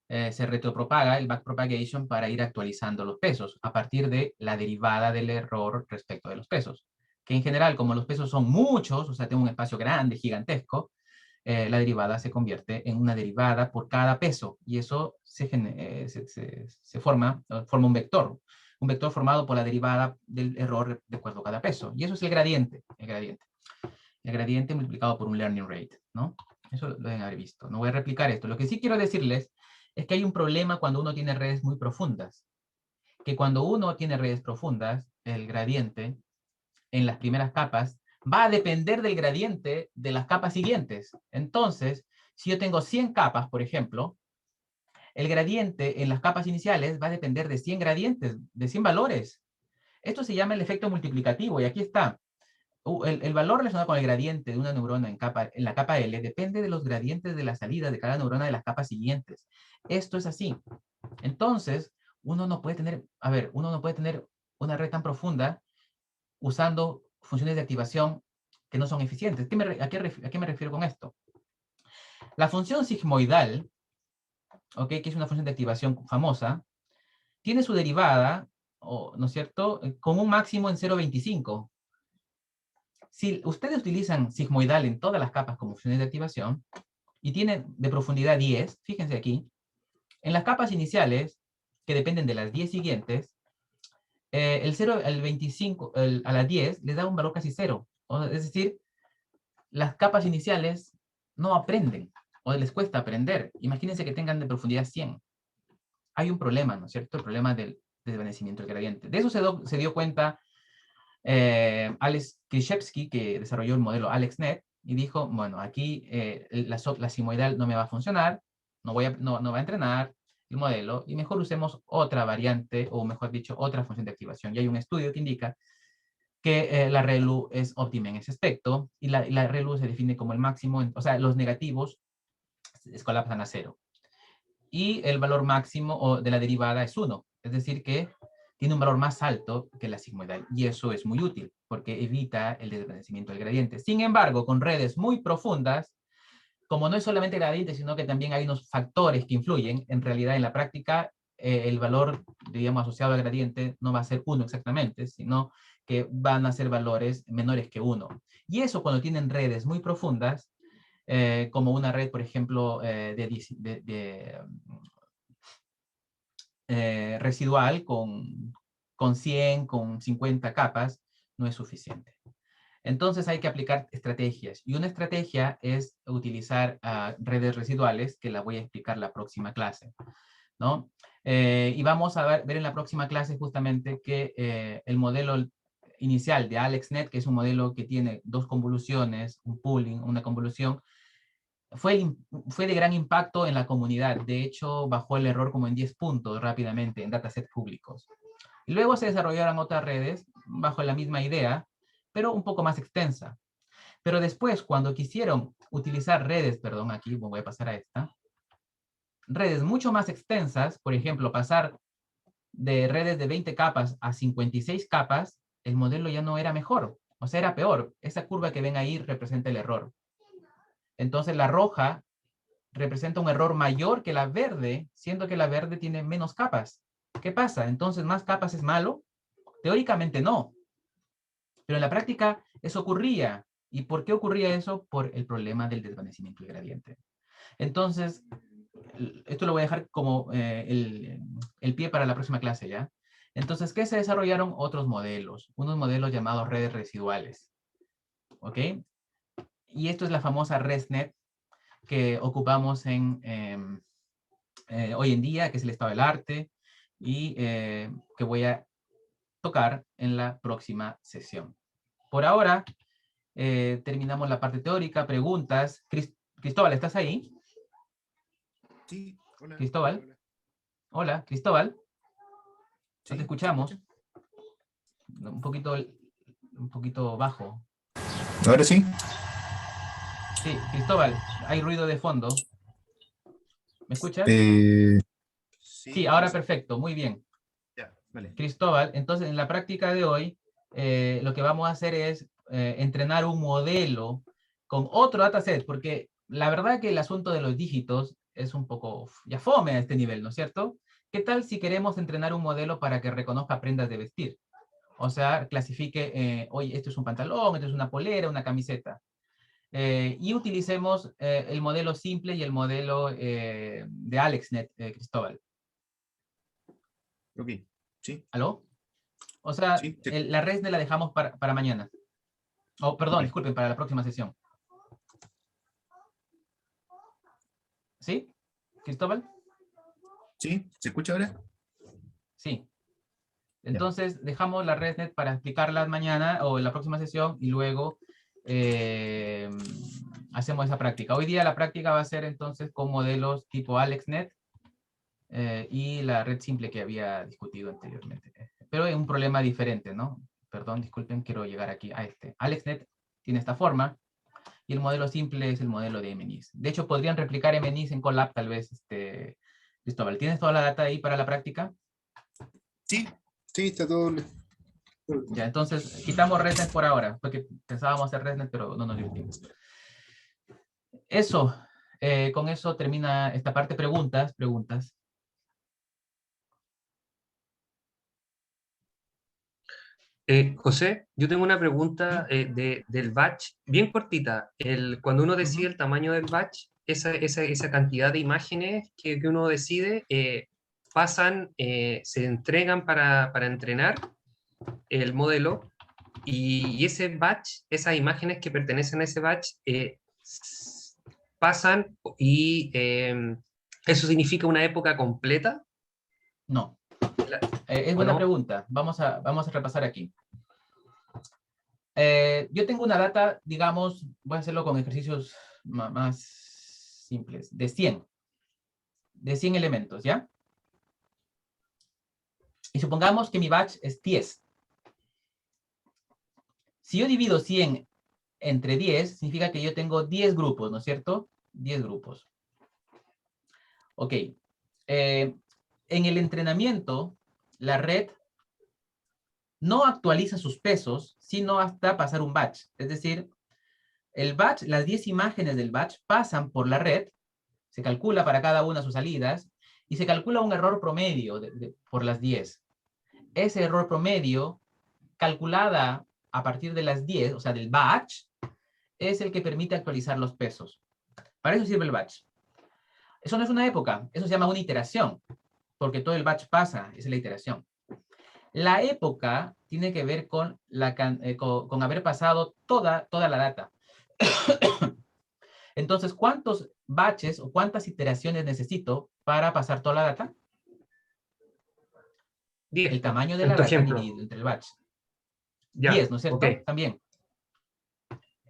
se retropropaga, el backpropagation, para ir actualizando los pesos a partir de la derivada del error respecto de los pesos. Que en general, como los pesos son muchos, o sea, tengo un espacio grande, gigantesco, la derivada se convierte en una derivada por cada peso, y eso forma un vector formado por la derivada del error de acuerdo a cada peso, y eso es el gradiente multiplicado por un learning rate, ¿no? Eso lo deben haber visto. No voy a replicar esto. Lo que sí quiero decirles es que hay un problema cuando uno tiene redes muy profundas, que cuando uno tiene redes profundas, el gradiente en las primeras capas va a depender del gradiente de las capas siguientes. Entonces, si yo tengo 100 capas, por ejemplo, el gradiente en las capas iniciales va a depender de 100 gradientes, de 100 valores. Esto se llama el efecto multiplicativo, y aquí está. El valor relacionado con el gradiente de una neurona en la capa L depende de los gradientes de la salida de cada neurona de las capas siguientes. Esto es así. Entonces, uno no puede tener una red tan profunda usando funciones de activación que no son eficientes. ¿A qué me refiero con esto? La función sigmoidal, ¿okay? Que es una función de activación famosa, tiene su derivada, ¿no es cierto?, con un máximo en 0.25. Si ustedes utilizan sigmoidal en todas las capas como funciones de activación y tienen de profundidad 10, fíjense aquí, en las capas iniciales, que dependen de las 10 siguientes, el 0 al 25, a las 10, les da un valor casi 0. Es decir, las capas iniciales no aprenden, o les cuesta aprender. Imagínense que tengan de profundidad 100. Hay un problema, ¿no es cierto? El problema del desvanecimiento del gradiente. De eso se dio cuenta Alex Krzyzewski, que desarrolló el modelo AlexNet, y dijo, bueno, aquí la sigmoidal no me va a funcionar, no va a entrenar el modelo, y mejor usemos otra variante, o mejor dicho, otra función de activación. Y hay un estudio que indica que la ReLU es óptima en ese aspecto, y la ReLU se define como el máximo, o sea, los negativos se colapsan a 0. Y el valor máximo de la derivada es 1, es decir que tiene un valor más alto que la sigmoidal, y eso es muy útil, porque evita el desvanecimiento del gradiente. Sin embargo, con redes muy profundas, como no es solamente gradiente, sino que también hay unos factores que influyen, en realidad en la práctica el valor, digamos, asociado al gradiente no va a ser 1 exactamente, sino que van a ser valores menores que 1. Y eso cuando tienen redes muy profundas, como una red, por ejemplo, residual con 100, con 50 capas, no es suficiente. Entonces hay que aplicar estrategias. Y una estrategia es utilizar redes residuales, que la voy a explicar la próxima clase, ¿no? Y vamos a ver en la próxima clase justamente que el modelo inicial de AlexNet, que es un modelo que tiene 2 convoluciones, un pooling, una convolución, fue de gran impacto en la comunidad. De hecho, bajó el error como en 10 puntos rápidamente en datasets públicos. Y luego se desarrollaron otras redes bajo la misma idea, pero un poco más extensa. Pero después, cuando quisieron utilizar redes, perdón, aquí voy a pasar a esta, redes mucho más extensas, por ejemplo, pasar de redes de 20 capas a 56 capas, el modelo ya no era mejor, o sea, era peor. Esa curva que ven ahí representa el error. Entonces, la roja representa un error mayor que la verde, siendo que la verde tiene menos capas. ¿Qué pasa? Entonces, ¿más capas es malo? Teóricamente no. Pero en la práctica eso ocurría. ¿Y por qué ocurría eso? Por el problema del desvanecimiento del gradiente. Entonces, esto lo voy a dejar como el pie para la próxima clase, ¿ya? Entonces, ¿qué se desarrollaron? Otros modelos. Unos modelos llamados redes residuales. ¿Ok? Y esto es la famosa ResNet que ocupamos hoy en día, que es el estado del arte, y que voy a tocar en la próxima sesión. Por ahora, terminamos la parte teórica, preguntas. Cristóbal, ¿estás ahí? Sí, hola. Cristóbal. Hola. Hola, Cristóbal. Sí, No te escuchamos. ¿se escucha? Un poquito bajo. Ahora sí. Sí, Cristóbal, hay ruido de fondo. ¿Me escuchas? Sí, ahora sí. perfecto, muy bien. Ya, vale. Cristóbal, entonces en la práctica de hoy, lo que vamos a hacer es entrenar un modelo con otro dataset, porque la verdad que el asunto de los dígitos es un poco ya fome a este nivel, ¿no es cierto? ¿Qué tal si queremos entrenar un modelo para que reconozca prendas de vestir? O sea, clasifique, oye, esto es un pantalón, esto es una polera, una camiseta. Y utilicemos el modelo simple y el modelo de AlexNet, Cristóbal. Ok, sí. ¿Aló? O sea, Sí, la ResNet la dejamos para mañana. Oh, perdón, ok. disculpen, para la próxima sesión. ¿Sí? ¿Cristóbal? Sí, ¿se escucha ahora? Sí. Entonces, dejamos la ResNet para explicarla mañana o en la próxima sesión y luego hacemos esa práctica. Hoy día la práctica va a ser entonces con modelos tipo AlexNet y la red simple que había discutido anteriormente. Pero es un problema diferente, ¿no? Perdón, disculpen, quiero llegar aquí a este. AlexNet tiene esta forma y el modelo simple es el modelo de MNIS. De hecho, podrían replicar MNIS en Colab, tal vez, Cristóbal. ¿Tienes toda la data ahí para la práctica? Sí, sí, está todo. Ya, entonces quitamos ResNet por ahora, porque pensábamos hacer ResNet, pero no nos dio tiempo. Eso, con eso termina esta parte. Preguntas. José, yo tengo una pregunta del batch, bien cortita. Cuando uno decide el tamaño del batch, esa cantidad de imágenes que uno decide, pasan, se entregan para entrenar el modelo, y ese batch, esas imágenes que pertenecen a ese batch, pasan y eso significa una época completa. No. Es buena pregunta. Vamos a repasar aquí. Yo tengo una data, digamos, voy a hacerlo con ejercicios más simples, de 100 elementos, ¿ya? Y supongamos que mi batch es 10. Si yo divido 100 entre 10, significa que yo tengo 10 grupos, ¿no es cierto? 10 grupos. Ok. En el entrenamiento, la red no actualiza sus pesos, sino hasta pasar un batch. Es decir, el batch, las 10 imágenes del batch pasan por la red, se calcula para cada una sus salidas, y se calcula un error promedio por las 10. Ese error promedio calculada a partir de las 10, o sea, del batch, es el que permite actualizar los pesos. Para eso sirve el batch. Eso no es una época, eso se llama una iteración, porque todo el batch pasa, es la iteración. La época tiene que ver con haber pasado toda la data. Entonces, ¿cuántos batches o cuántas iteraciones necesito para pasar toda la data? 10. El tamaño de la En tu data ejemplo. dividido entre el batch. Ya, 10, ¿no es cierto? ok. También.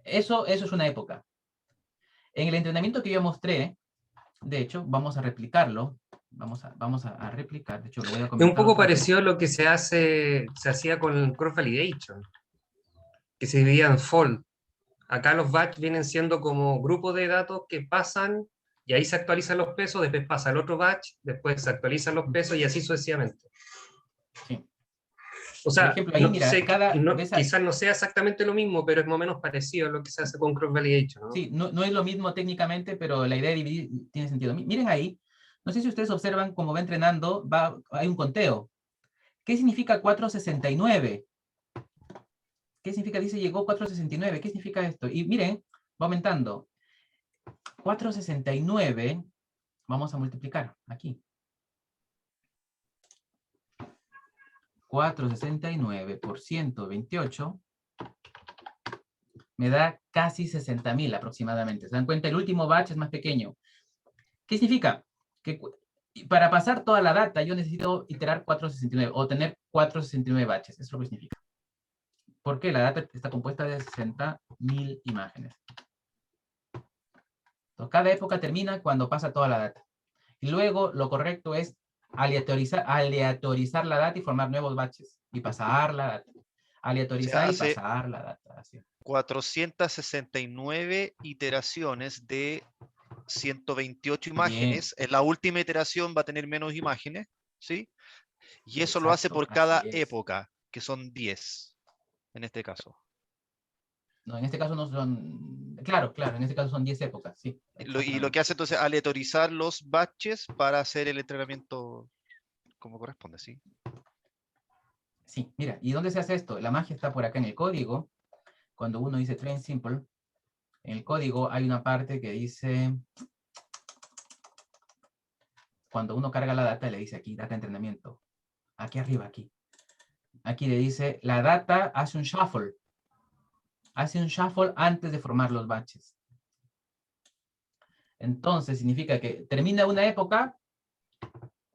Eso es una época. En el entrenamiento que yo mostré, de hecho, vamos a replicarlo. Vamos a replicar. De hecho, lo voy a Es un comentar poco otra vez. parecido a lo que se hacía con Cross Validation, que se dividía en fold. Acá los batch vienen siendo como grupos de datos que pasan y ahí se actualizan los pesos, después pasa el otro batch, después se actualizan los pesos y así sucesivamente. Sí. O sea, Por ejemplo, ahí, no mira, sé, de esa- quizás no sea exactamente lo mismo, pero es más o menos parecido a lo que se hace con Cross Validation, ¿no? Sí, no es lo mismo técnicamente, pero la idea de dividir tiene sentido. Miren ahí, no sé si ustedes observan cómo va entrenando, hay un conteo. ¿Qué significa 469? ¿Qué significa? Dice llegó 469. ¿Qué significa esto? Y miren, va aumentando. 469, vamos a multiplicar aquí. 469 por 128 me da casi 60.000 aproximadamente. ¿Se dan cuenta? El último batch es más pequeño. ¿Qué significa? Que para pasar toda la data yo necesito iterar 469 o tener 469 batches. Eso es lo que significa. Porque la data está compuesta de 60.000 imágenes. Entonces, cada época termina cuando pasa toda la data. Y luego lo correcto es aleatorizar la data y formar nuevos batches. Y pasar la data. Aleatorizar y hace pasar la data. Así. 469 iteraciones de 128 Bien. imágenes. En la última iteración va a tener menos imágenes, ¿sí? Y eso lo hace Exacto, por cada así es. época, que son 10 en este caso. No, en este caso no son... Claro, en este caso son 10 épocas, sí. Y lo Exactamente. que hace entonces es aleatorizar los batches para hacer el entrenamiento como corresponde, ¿sí? Sí, mira, ¿y dónde se hace esto? La magia está por acá en el código. Cuando uno dice train simple, en el código hay una parte que dice... Cuando uno carga la data, le dice aquí, data entrenamiento. Aquí arriba, aquí. Aquí le dice, la data hace un shuffle. Hace un shuffle antes de formar los batches. Entonces, significa que termina una época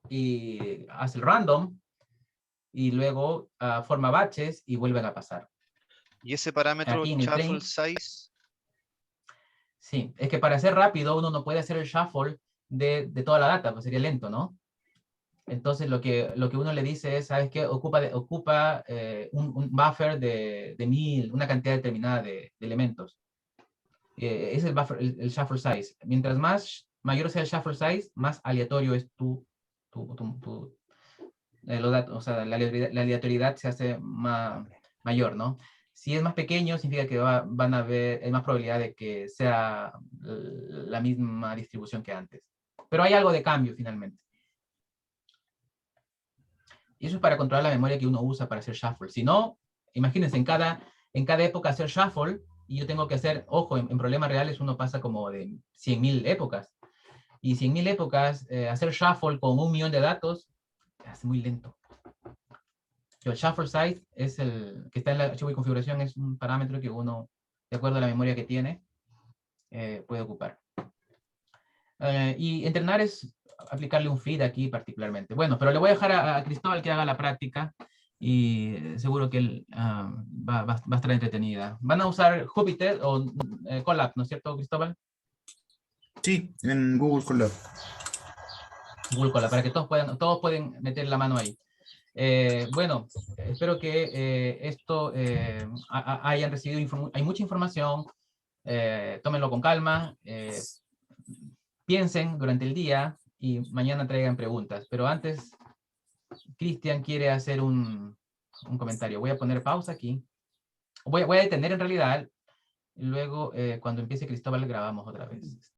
y hace el random y luego forma batches y vuelven a pasar. Y ese parámetro Aquí en el shuffle train, size, sí, es que para hacer rápido uno no puede hacer el shuffle de toda la data, pues sería lento, ¿no? Entonces lo que uno le dice es, ¿sabes qué? Ocupa un buffer de 1000, una cantidad determinada de elementos. Es el buffer, el shuffle size. Mientras mayor sea el shuffle size, más aleatorio es los datos, o sea, la aleatoriedad se hace mayor, ¿no? Si es más pequeño, significa que van a haber, hay más probabilidad de que sea la misma distribución que antes. Pero hay algo de cambio finalmente. Y eso es para controlar la memoria que uno usa para hacer shuffle. Si no, imagínense, en cada época hacer shuffle, y yo tengo que hacer, ojo, en problemas reales uno pasa como de 100.000 épocas. Y 100.000 épocas, hacer shuffle con 1.000.000 de datos, es muy lento. El shuffle size es el que está en el archivo de configuración, es un parámetro que uno, de acuerdo a la memoria que tiene, puede ocupar. Y entrenar es aplicarle un feed aquí particularmente. Bueno, pero le voy a dejar a Cristóbal que haga la práctica y seguro que él va a estar entretenida. ¿Van a usar Jupyter o Colab, no es cierto, Cristóbal? Sí, en Google Colab. Google Colab, para que todos pueden meter la mano ahí. Bueno, espero que esto hayan recibido, hay mucha información, tómenlo con calma, piensen durante el día y mañana traigan preguntas. Pero antes, Cristian quiere hacer un comentario. Voy a poner pausa aquí. Voy a detener en realidad, y luego cuando empiece Cristóbal grabamos otra vez.